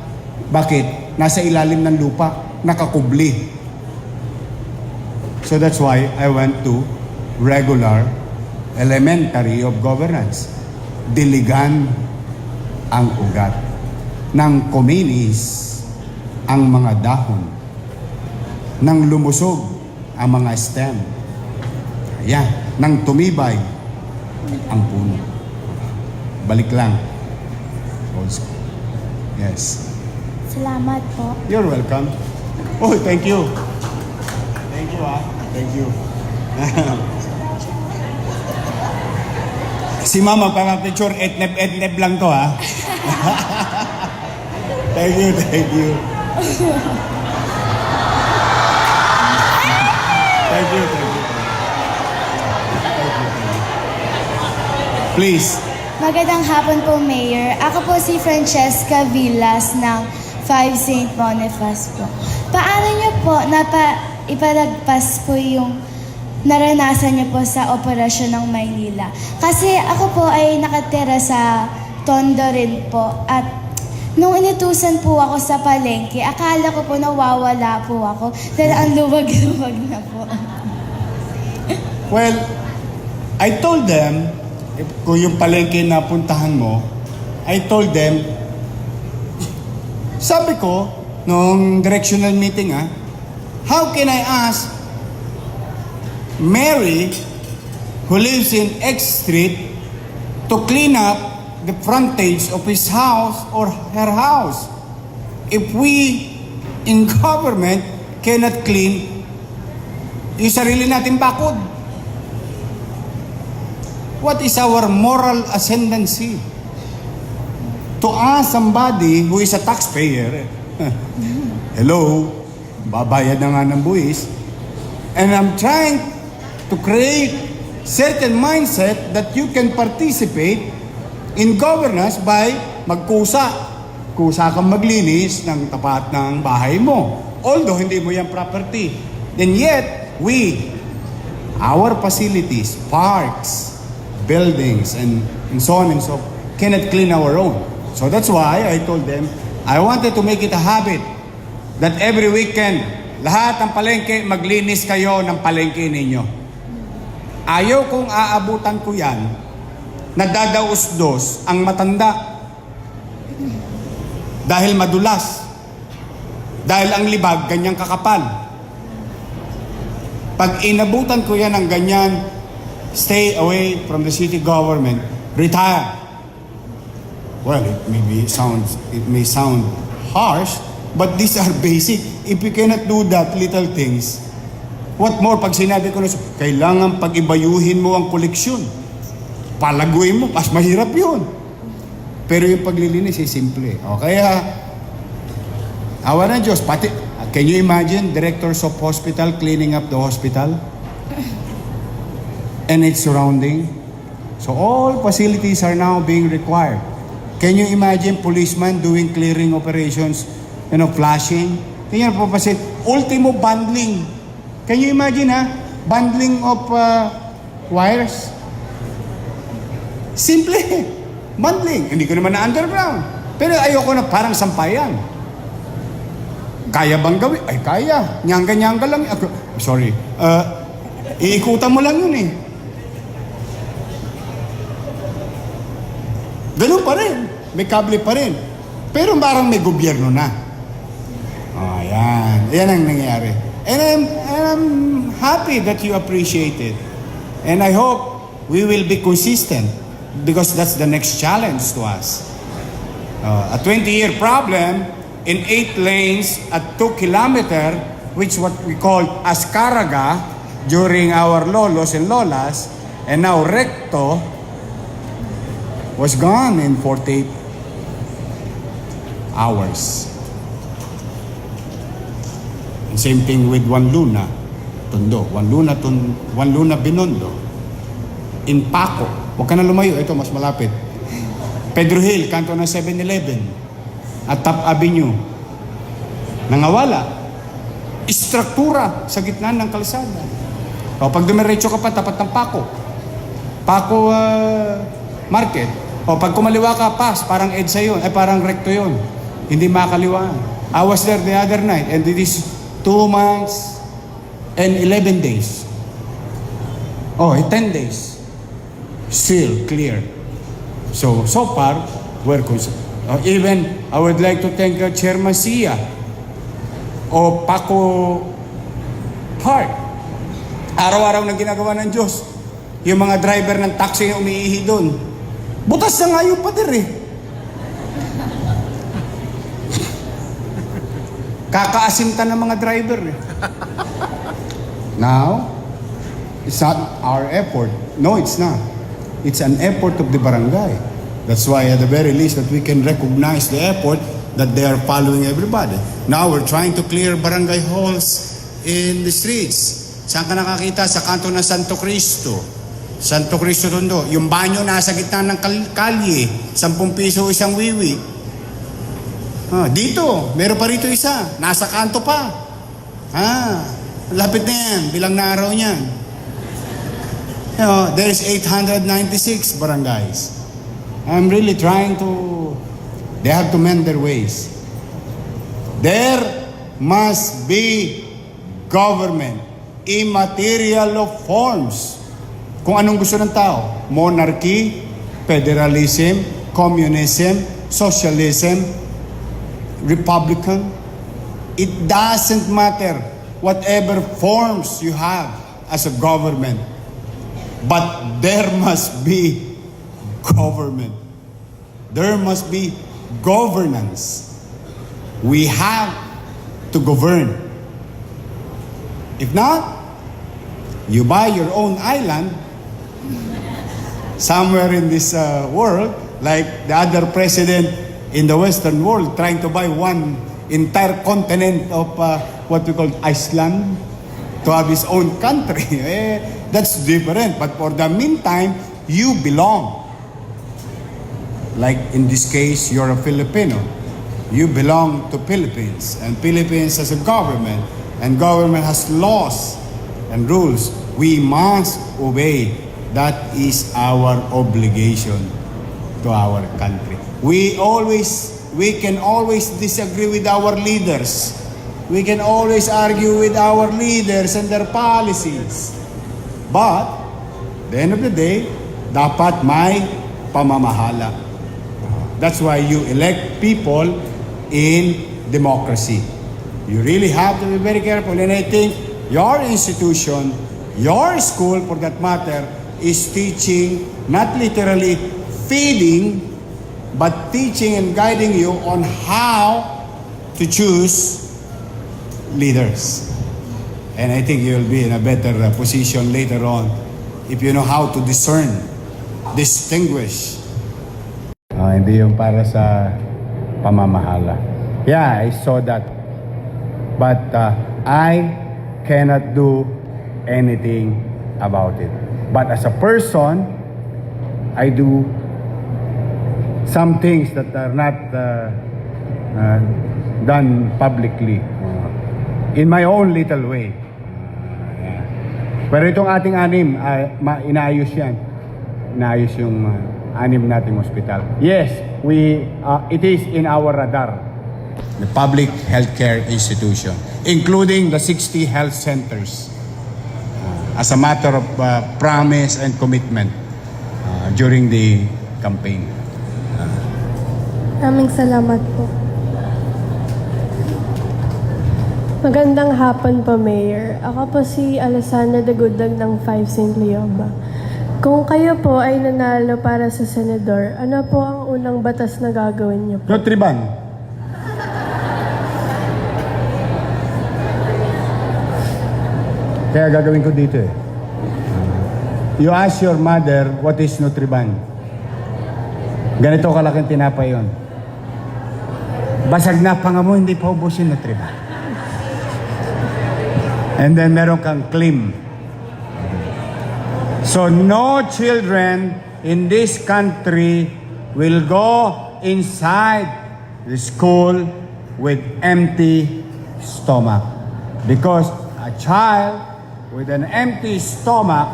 Bakit? Nasa ilalim ng lupa, nakakubli. So that's why I went to regular elementary of governance. Diligan ang ugat. Nang kuminis ang mga dahon. Nang lumusog ang mga stem. Ayan. Nang tumibay ang puno. Balik lang. Yes. Salamat po. You're welcome. Oh, thank you. Thank you, Thank you. Si Mama, picture etneb lang to, ha? Thank you, thank you. Thank you, thank you. Please. Magandang hapon po, Mayor. Ako po si Francesca Villas ng 5 St. Boniface po. Paano niyo po ipalagpas po yung naranasan niyo po sa operasyon ng Maynila? Kasi ako po ay nakatira sa Tondo rin po at nung inutusan po ako sa palengke, akala ko po nawawala po ako dahil ang luwag-luwag na po. Well, I told them, kung yung palengke na puntahan mo, I told them, sabi ko, nung directional meeting, how can I ask Mary, who lives in X Street, to clean up the frontage of his house or her house if we in government cannot clean yung sarili nating bakod? What is our moral ascendancy to ask somebody who is a taxpayer? Hello, babayad na nga ng buwis. And I'm trying to create certain mindset that you can participate in governance by magkusa. kusa kang maglinis ng tapat ng bahay mo. Although hindi mo yan property. And yet, our facilities, parks, buildings, and so on and so cannot clean our own. So that's why I told them, I wanted to make it a habit that every weekend, lahat ng palengke, maglinis kayo ng palengke ninyo. Ayaw kong aabutan ko yan, nadadaos-dos ang matanda. Dahil madulas. Dahil ang libag, ganyang kakapal. Pag inabutan ko yan ng ganyan, stay away from the city government, retire. Well, it may sound harsh, but these are basic. If you cannot do that, little things, what more pag sinabi ko na, kailangan pag-ibayuhin mo ang koleksyon. Palaguin mo, mas mahirap yun. Pero yung paglilinis ay simple. O kaya, awa ng Diyos, pati, can you imagine directors of hospital cleaning up the hospital? And its surrounding? So all facilities are now being required. Can you imagine policemen doing clearing operations, flashing? Tingnan po kasi, ultimo bundling. Can you imagine bundling of wires? Simple. Bundling. Hindi ko naman na underground. Pero ayoko na parang sampayan. Kaya bang gawin? Ay, kaya. Nyangga-nyangga lang. Sorry. Iikutan mo lang yun eh. Ganun pa rin. May kable pa rin. Pero parang may gobyerno na. Yan. Yan ang nangyayari. And I'm happy that you appreciate it. And I hope we will be consistent. Because that's the next challenge to us. A 20-year problem in 8 lanes at 2 kilometer, which what we called Ascaraga during our lolos and lolas, and now recto, was gone in 48 hours. And same thing with Juan Luna, Tondo. Juan Luna Binondo. In Paco. Huwag ka na lumayo. Ito, mas malapit. Pedro Hill, kanto ng 7-Eleven. At Top Avenue. Nangawala. Istruktura sa gitna ng kalsada. O, pag dumiretso ka pa, tapat ng Paco Market. O, pag kumaliwa ka, pass. Parang EDSA yun. Parang recto yun. Hindi makaliwaan. I was there the other night and it is 2 months and 11 days. 10 days. Still clear. So far, we're concerned. Even, I would like to thank Chairman Sia o Paco Park. Araw-araw na ginagawa ng Diyos. Yung mga driver ng taxi na umiihi doon. Butas na nga yung pader eh. Kakaasinta ng mga driver eh. Now, it's not our effort. No, it's not. It's an effort of the barangay. That's why at the very least that we can recognize the effort that they are following everybody. Now we're trying to clear barangay halls in the streets. Saan ka nakakita? Sa kanto ng Santo Cristo. Santo Cristo Tondo. Yung banyo nasa gitna ng kalye. 10 piso isang wiwi. Dito, meron pa rito isa. Nasa kanto pa. Lapit na yan. Bilang na araw niyan. There's 896 barangays. I'm really trying to... They have to mend their ways. There must be government, immaterial of forms. Kung anong gusto ng tao. Monarchy, federalism, communism, socialism, republican. It doesn't matter whatever forms you have as a government. But there must be government. There must be governance. We have to govern. If not, you buy your own island somewhere in this world, like the other president in the Western world trying to buy one entire continent of what we call Iceland to have his own country. That's different. But for the meantime, you belong. Like in this case, you're a Filipino. you belong to Philippines, and Philippines has a government, and government has laws and rules. We must obey. That is our obligation to our country. We can always disagree with our leaders. We can always argue with our leaders and their policies. But, at the end of the day, dapat may pamamahala. That's why you elect people in democracy. You really have to be very careful. And I think your institution, your school for that matter, is teaching, not literally feeding, but teaching and guiding you on how to choose leaders. And I think you'll be in a better position later on if you know how to discern, distinguish. Hindi yung para sa pamamahala. Yeah, I saw that. But I cannot do anything about it. But as a person, I do some things that are not done publicly. In my own little way. Pero itong ating anim, inaayos yan. Inaayos yung anim nating ospital. Yes, it is in our radar. The public healthcare institution, including the 60 health centers, as a matter of promise and commitment during the campaign. Maraming salamat po. Magandang hapon po, Mayor. Ako po si Alessandra Dagudag ng 5 St. Leoba. Kung kayo po ay nanalo para sa senador, ano po ang unang batas na gagawin niyo po? Nutriban. Kaya gagawin ko dito eh. You ask your mother, what is Nutriban? Ganito kalaking tinapay yun. Basag na panga mo, hindi pa ubusin Nutriban. And then meron kang claim. So no children in this country will go inside the school with empty stomach. Because a child with an empty stomach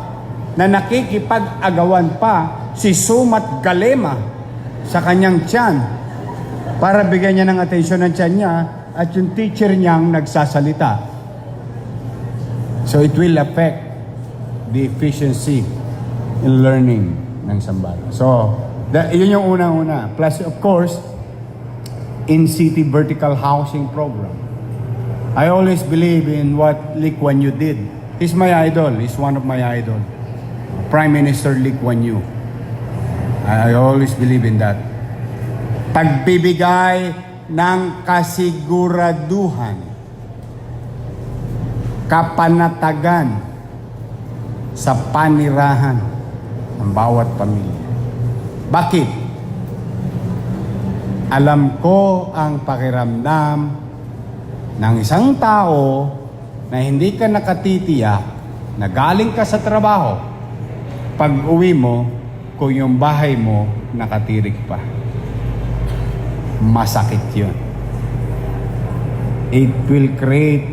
na nakikipag-agawan pa si Sumat Galema sa kanyang tiyan para bigyan niya ng atensyon ng tiyan niya at yung teacher niyang nagsasalita. So it will affect the efficiency in learning ng sambala. So, yun yung unang-una. Plus, of course, in-city vertical housing program. I always believe in what Lee Kuan Yew did. He's my idol. He's one of my idol. Prime Minister Lee Kuan Yew. I always believe in that. Pagbibigay ng kasiguraduhan, kapanatagan sa panirahan ng bawat pamilya. Bakit? Alam ko ang pakiramdam ng isang tao na hindi ka nakatitiyak, na galing ka sa trabaho, pag uwi mo, kung yung bahay mo nakatirik pa. Masakit yun. It will create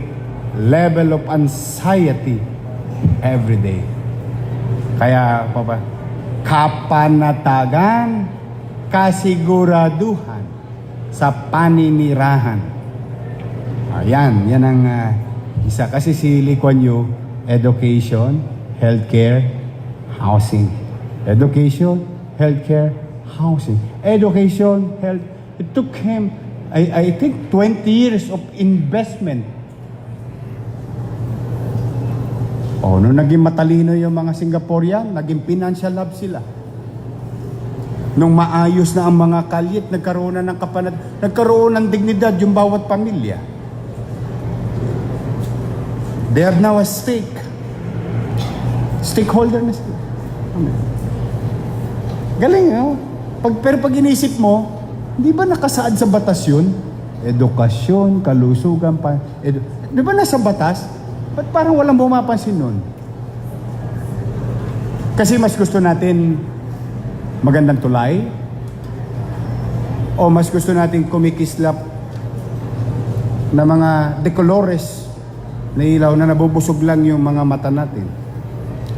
level of anxiety every day. Kaya, kapanatagan, kasiguraduhan sa paninirahan. Yan ang isa. Kasi si Lee Kuan Yew, education, healthcare, housing. Education, healthcare, housing. Education, health. It took him, I think, 20 years of investment. Nung naging matalino yung mga Singaporean, naging financial hub sila. Nung maayos na ang mga kalyet, nagkaroon na ng nagkaroon ng dignidad yung bawat pamilya. They are now a stakeholder na sila. Galing, pero pag inisip mo, di ba nakasaad sa batas yun? Edukasyon, kalusugan, di ba nasa batas? Ba't parang walang bumapansin nun? Kasi mas gusto natin magandang tulay? O mas gusto natin kumikislap na mga decolores na ilaw na nabubusog lang yung mga mata natin.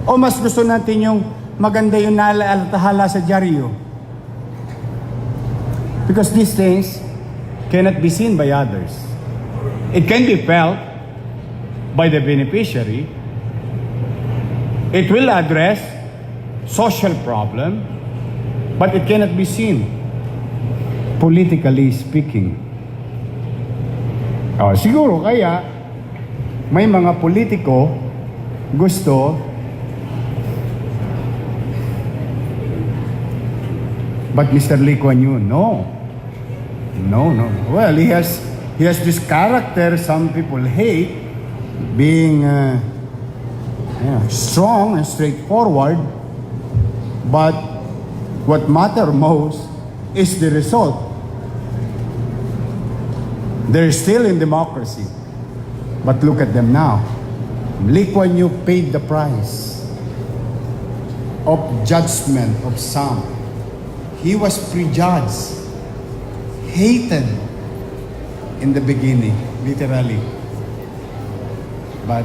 O mas gusto natin yung maganda yung naalaala sa dyaryo. Because these things cannot be seen by others. It can be felt by the beneficiary. It will address social problem, but it cannot be seen politically speaking. Siguro kaya may mga politiko gusto but Mr. Lee Kuan Yew, no. Well, he has this character some people hate, being strong and straightforward. But what matters most is the result. They're still in democracy. But look at them now. Lee Kuan Yew paid the price of judgment of some. He was prejudged, hated in the beginning, literally. But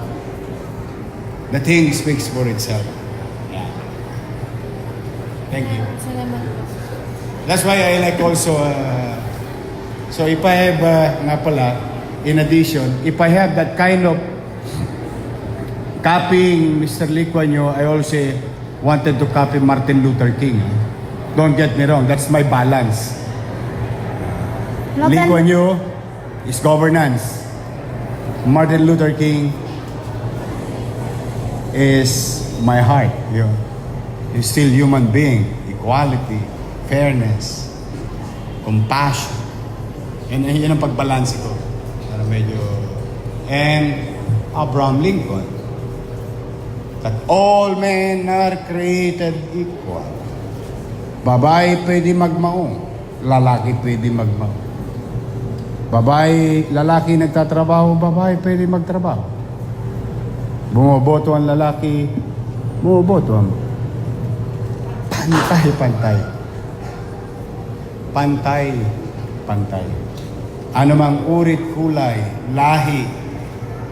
the thing speaks for itself. Thank you. That's why I like also, so if I have, nga pala, in addition, if I have that kind of copying Mr. Lee Kuan Yew, I also wanted to copy Martin Luther King. Don't get me wrong, that's my balance. Lee Kuan Yew is governance. Martin Luther King is my heart. He's still human being. Equality, fairness, compassion. Yan ang pagbalanse ko. Para medyo... And Abraham Lincoln. That all men are created equal. Babae pwede magmaong. Lalaki pwede magmaong. Lalaki nagtatrabaho, babae pwede magtrabaho. Bumoboto ang lalaki, bumoboto ang pantay. Ano mang urit, kulay, lahi,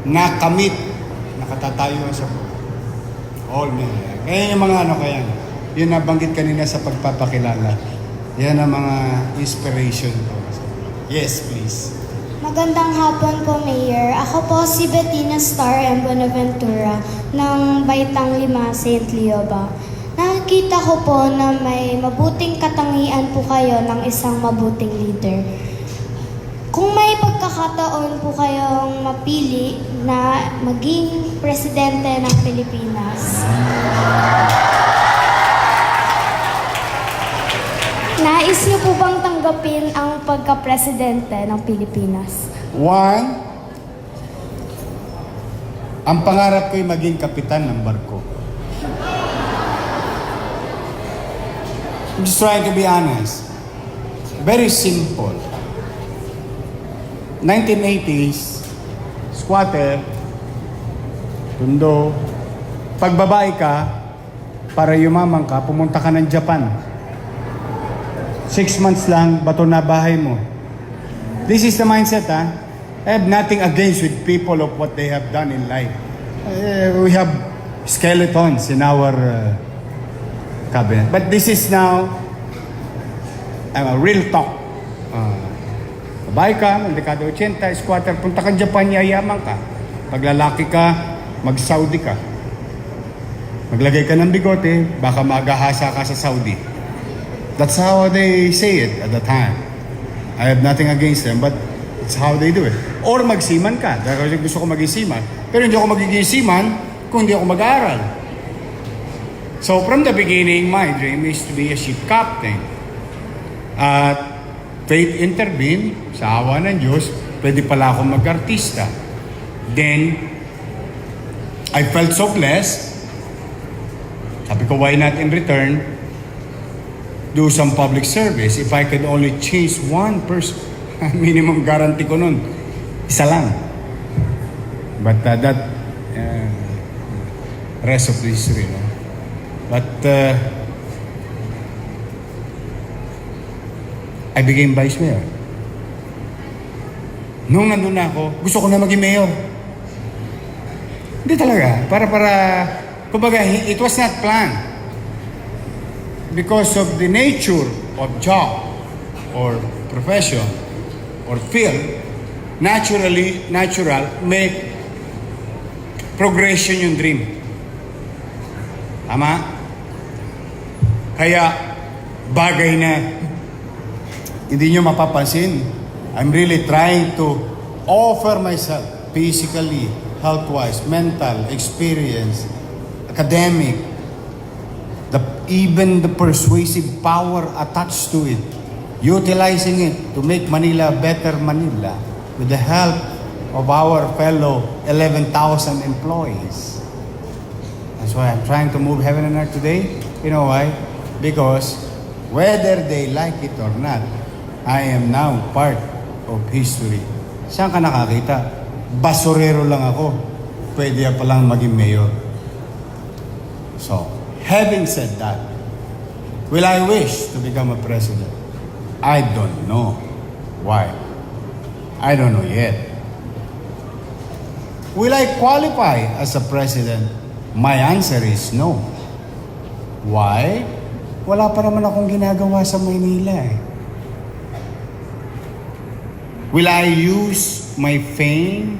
nakamit, nakatatayo sa all men. Kaya yung mga kaya, yun nabanggit kanina sa pagpapakilala. Yan ang mga inspiration ko. Yes, please. Magandang hapon po, Mayor. Ako po si Bettina Star M. Bonaventura ng Baitang 5, St. Leoba. Nakikita ko po na may mabuting katangian po kayo ng isang mabuting leader. Kung may pagkakataon po kayong mapili na maging presidente ng Pilipinas, nais niyo po bang tanggapin ang pagka-presidente ng Pilipinas? One, ang pangarap ko'y maging kapitan ng barko. I'm just trying to be honest. Very simple. 1980s, squatter, tundo, pag babae ka, para yumaman ka, pumunta ka ng Japan. 6 months lang, bato na bahay mo. This is the mindset, I have nothing against with people of what they have done in life. We have skeletons in our cabinet. But this is now a real talk. Babae ka, ng dekada 80, squatter, punta kang Japan, yayaman ka. Pag lalaki ka, mag-Saudi ka. Maglagay ka ng bigote, baka magahasa ka sa Saudi. That's how they say it at the time. I have nothing against them, but it's how they do it. Or magsiman ka. Dahil gusto ko maging seaman. Pero hindi ako magiging seaman kung hindi ako mag-aaral. So from the beginning, my dream is to be a ship captain. At faith intervene, sa awa ng Diyos, pwede pala akong mag-artista. Then, I felt so blessed. Sabi ko, why not in return do some public service? If I could only change one person, minimum guarantee ko nun, isa lang. But that rest of the history, no? But I became vice mayor. nung nandun na ako, gusto ko na maging mayor. Hindi talaga. Kumbaga, it was not planned. Because of the nature of job or profession or field, natural, may progression yung dream. Tama? Kaya, bagay na hindi nyo mapapansin. I'm really trying to offer myself physically, health-wise, mental, experience, academic, even the persuasive power attached to it, utilizing it to make Manila a better Manila with the help of our fellow 11,000 employees. That's why I'm trying to move heaven and earth today. You know why? Because whether they like it or not, I am now part of history. Saan ka nakakita? Basurero lang ako. Pwede pa lang maging mayor. So, having said that, will I wish to become a president? I don't know. Why? I don't know yet. Will I qualify as a president? My answer is no. Why? Wala pa naman akong ginagawa sa Maynila eh. Will I use my fame?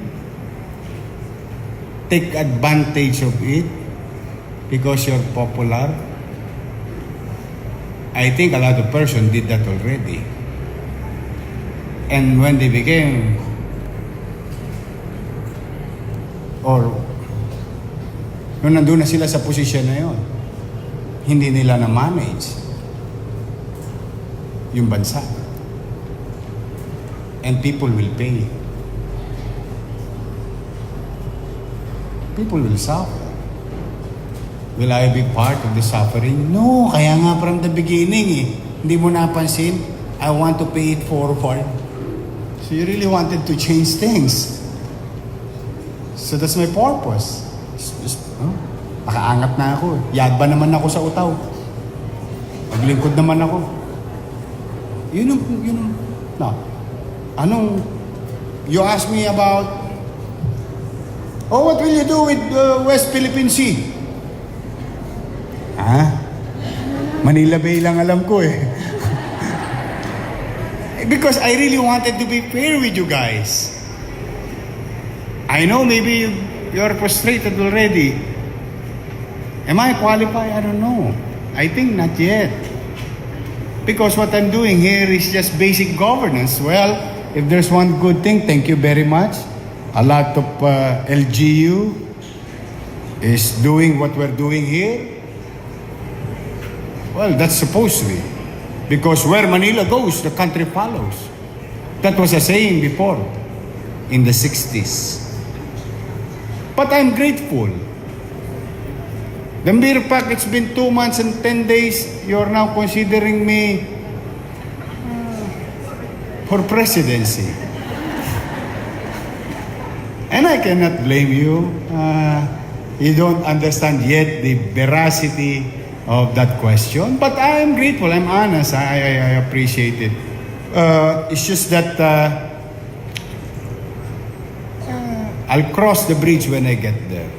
Take advantage of it? Because you're popular? I think a lot of person did that already. And when they became, or nung nandun na sila sa posisyon na yun, hindi nila na-manage yung bansa. And people will pay. People will suffer. Will I be part of the suffering? No, kaya nga from the beginning eh. Hindi mo napansin, I want to pay it forward. So you really wanted to change things. So that's my purpose. Nakaangat na ako. Yagba naman ako sa utaw. Maglingkod naman ako. You ask me about, what will you do with West Philippine Sea? Manila Bay lang alam ko eh. Because I really wanted to be fair with you guys. I know maybe you're frustrated already. Am I qualified? I don't know. I think not yet. Because what I'm doing here is just basic governance. Well, if there's one good thing, thank you very much. A lot of LGU is doing what we're doing here. Well, that's supposed to be. Because where Manila goes, the country follows. That was a saying before, in the 60s. But I'm grateful. The mere fact it's been 2 months and 10 days, you're now considering me for presidency. And I cannot blame you. You don't understand yet the veracity of that question. But I am grateful. I'm honest. I appreciate it. It's just that I'll cross the bridge when I get there.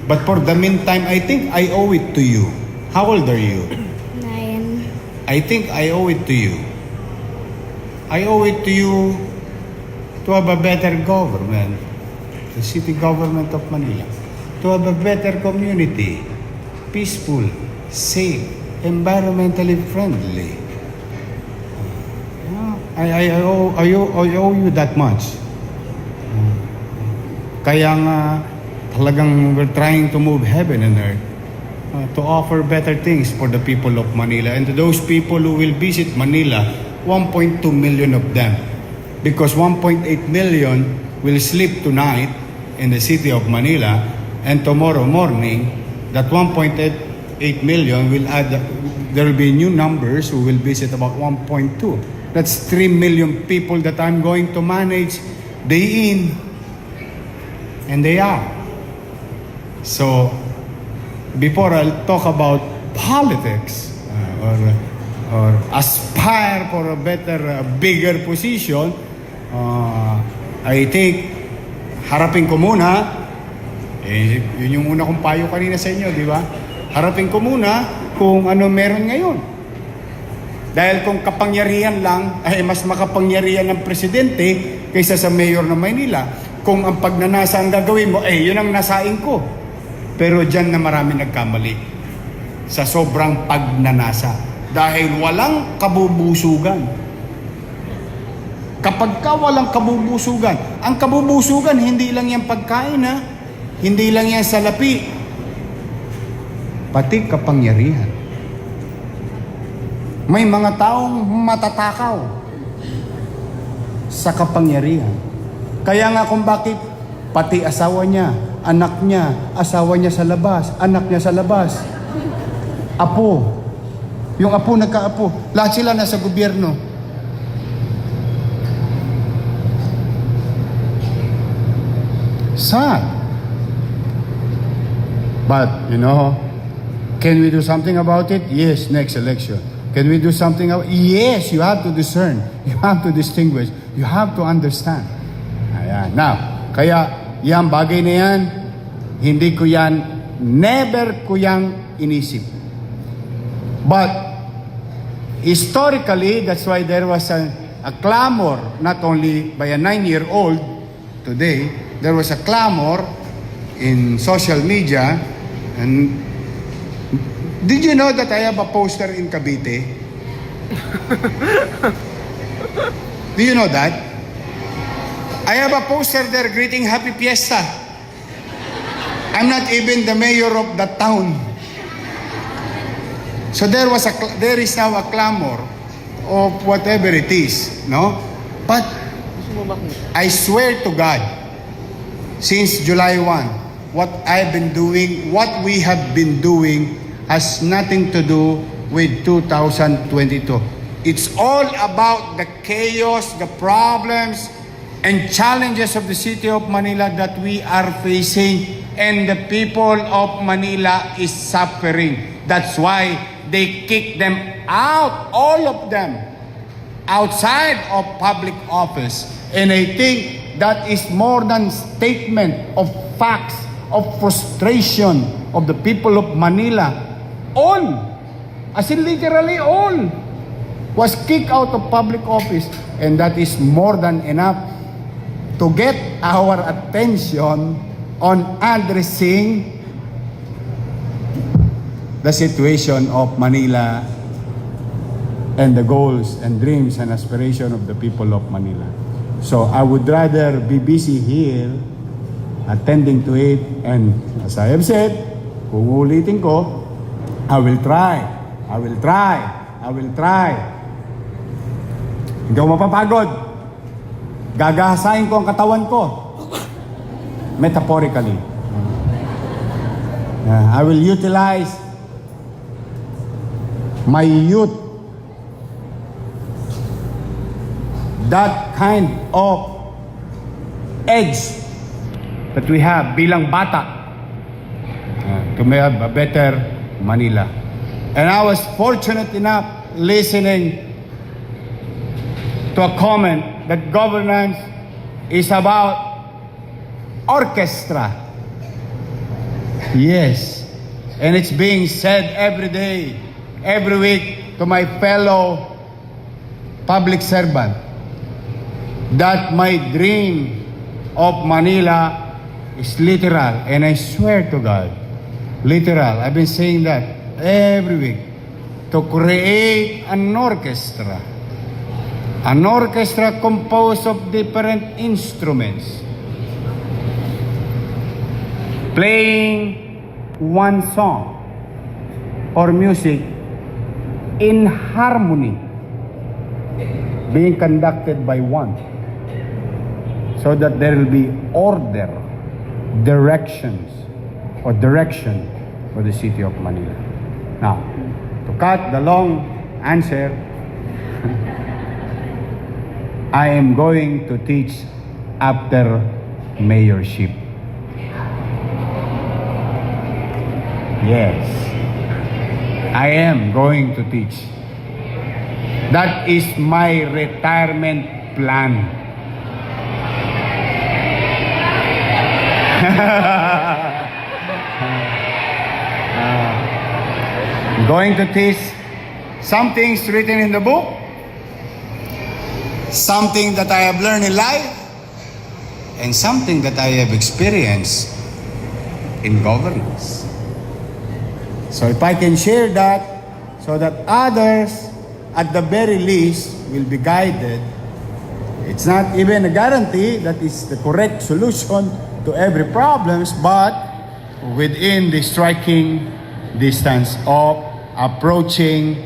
But for the meantime, I think I owe it to you. How old are you? 9. I think I owe it to you. I owe it to you to have a better government, the city government of Manila, to have a better community, peaceful, safe, environmentally friendly. I owe you that much. Kaya nga, talagang we're trying to move heaven and earth to offer better things for the people of Manila and to those people who will visit Manila, 1.2 million of them. Because 1.8 million will sleep tonight in the city of Manila, and tomorrow morning, that 1.8 million will add, there will be new numbers who will visit about 1.2. That's 3 million people that I'm going to manage day in and day out. So, before I'll talk about politics or aspire for a better, bigger position, I think, harapin ko muna, yun yung una kong payo kanina sa inyo, di ba? Harapin ko muna kung ano meron ngayon. Dahil kung kapangyarihan lang, ay mas makapangyarihan ng presidente kaysa sa mayor ng Maynila. Kung ang pagnanasa ang gagawin mo, yun ang nasain ko. Pero dyan na marami nagkamali sa sobrang pagnanasa. Dahil walang kabubusugan. Kapag ka walang kabubusugan, ang kabubusugan, hindi lang yan pagkain, ha? Hindi lang yan salapi. Pati kapangyarihan. May mga taong matatakaw sa kapangyarihan. Kaya nga kung bakit pati asawa niya, anak niya, asawa niya sa labas, anak niya sa labas, apo, yung apo nagkaapo, lahat sila nasa gobyerno. Sad. But, can we do something about it? Yes, next election. Can we do something about it? Yes, you have to discern. You have to distinguish. You have to understand. Ayan. Now, kaya yan bagay na yan, hindi ko yan, never ko yan inisip. But, historically, that's why there was a clamor, not only by a 9-year-old today, there was a clamor in social media. And did you know that I have a poster in Cavite? Do you know that? I have a poster there greeting Happy Fiesta. I'm not even the mayor of that town. So there is now a clamor of whatever it is, no? But I swear to God, since July 1, what I've been doing, what we have been doing has nothing to do with 2022. It's all about the chaos, the problems, and challenges of the city of Manila that we are facing, and the people of Manila is suffering. That's why they kick them out, all of them, outside of public office. And I think that is more than statement of facts, of frustration of the people of Manila. All, as in literally all, was kicked out of public office. And that is more than enough to get our attention on addressing the situation of Manila and the goals and dreams and aspirations of the people of Manila. So I would rather be busy here attending to it, and as I have said, kung ulitin ko, I will try. Hindi ako mapapagod. Gagahasain ko ang katawan ko. Metaphorically. I will utilize my youth, that kind of edge that we have bilang bata to have a better Manila. And I was fortunate enough listening to a comment that governance is about orchestra. Yes. And it's being said every day, every week to my fellow public servant that my dream of Manila is literal. And I swear to God, literal. I've been saying that every week. To create an orchestra. An orchestra composed of different instruments. Playing one song or music in harmony. Being conducted by one. So that there will be order, direction for the city of Manila. Now, to cut the long answer, I am going to teach after mayorship. Yes, I am going to teach. That is my retirement plan. I'm going to teach some things written in the book, something that I have learned in life, and something that I have experienced in governance. So if I can share that, so that others, at the very least, will be guided, it's not even a guarantee that is the correct solution to every problems, but within the striking distance of approaching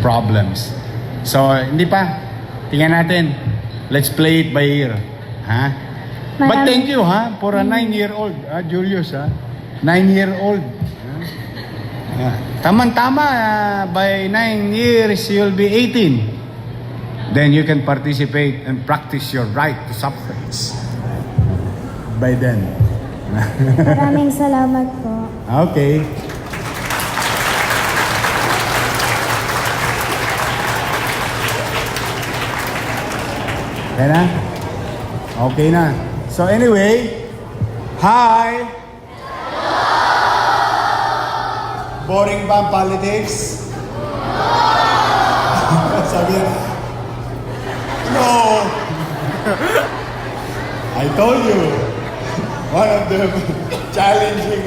problems. So, hindi pa. Tingnan natin. Let's play it by ear. Ha? But thank you, ha? For a 9-year-old. Julius, ha? 9-year-old. Tama-tama, by 9 years, you'll be 18. Then you can participate and practice your right to suffrage. By then. Maraming salamat po. Okay. Okay na? Okay na. So anyway, hi! Boring ba ang politics? Sabi niya, no! I told you, one of the challenging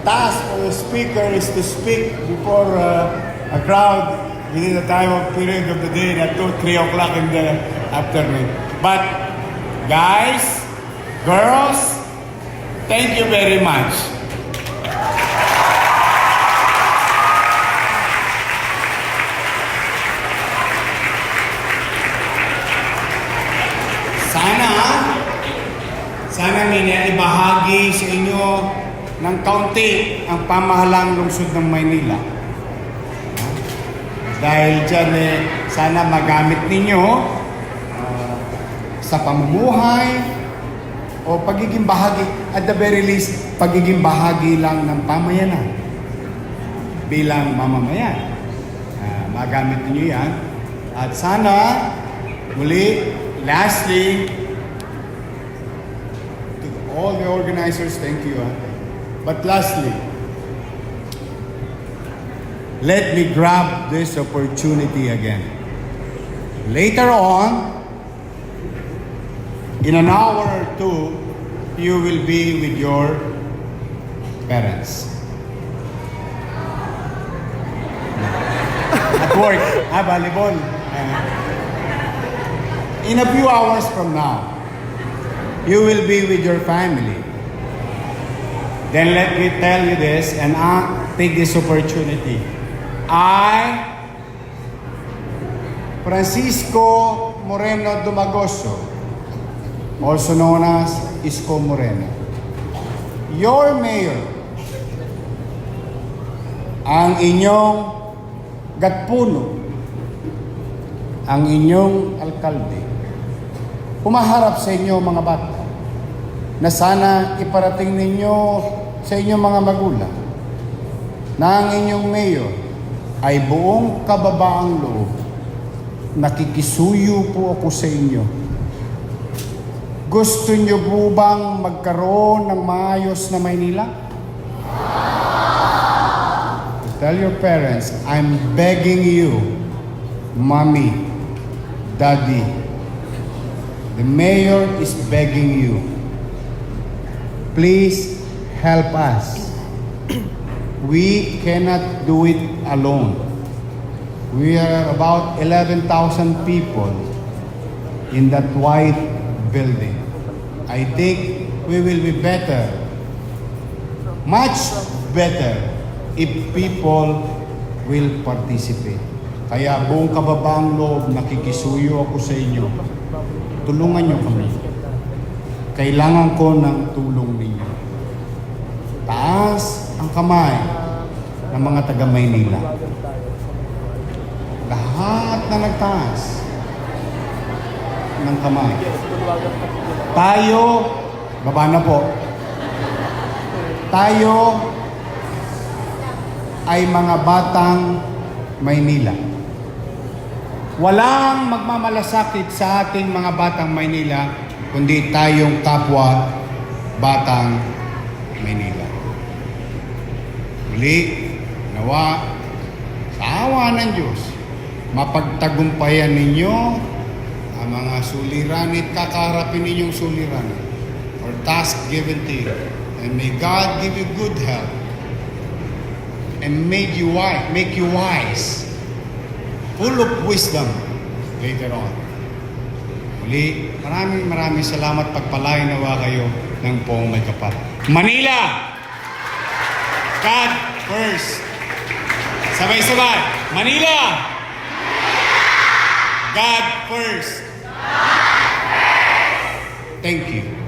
tasks for the speaker is to speak before a crowd within the time of period of the day, at 2-3 o'clock in the afternoon. But guys, girls, thank you very much. Sana may naibahagi sa inyo ng kaunti ang pamahalang lungsod ng Maynila. Dahil dyan sana magamit ninyo sa pamumuhay o pagiging bahagi, at the very least, pagiging bahagi lang ng pamayanan bilang mamamayan. Magamit ninyo yan. At sana, muli, lastly, to all the organizers, thank you. But lastly, let me grab this opportunity again. Later on, in an hour or two, you will be with your parents. At work, volleyball. In a few hours from now, you will be with your family. Then let me tell you this, and take this opportunity. I, Francisco Moreno Dumagoso, also known as ISKO Moreno, your mayor, ang inyong gatpuno, ang inyong alkalde, humaharap sa inyo mga bata, na sana iparating ninyo sa inyong mga magulang na ang inyong mayor ay buong kababaang loob. Nakikisuyo po ako sa inyo. Gusto nyo po bang magkaroon ng maayos na Maynila? Tell your parents, I'm begging you, Mommy, Daddy, the mayor is begging you. Please help us. We cannot do it alone. We are about 11,000 people in that white building. I think we will be better, much better, if people will participate. Kaya buong kababaang loob, nakikisuyo ako sa inyo. Tulungan nyo kami. Kailangan ko ng tulong ninyo. Taas ang kamay ng mga taga-Maynila. Lahat na nagtaas ng kamay. Tayo, baba na po. Tayo ay mga batang Maynila. Walang magmamalasakit sa ating mga batang Maynila, kundi tayong kapwa Batang Maynila. Muli, nawa, sa awa ng Diyos, mapagtagumpayan ninyo ang mga suliranin, kakaharapin ninyong suliranin or task given to you. And may God give you good health and make you wise, full of wisdom later on. Muli, maraming salamat. Pagpalain nawa kayo ng pong may kapal. Manila! God first! Sabay-sabay! Manila! God first! Thank you.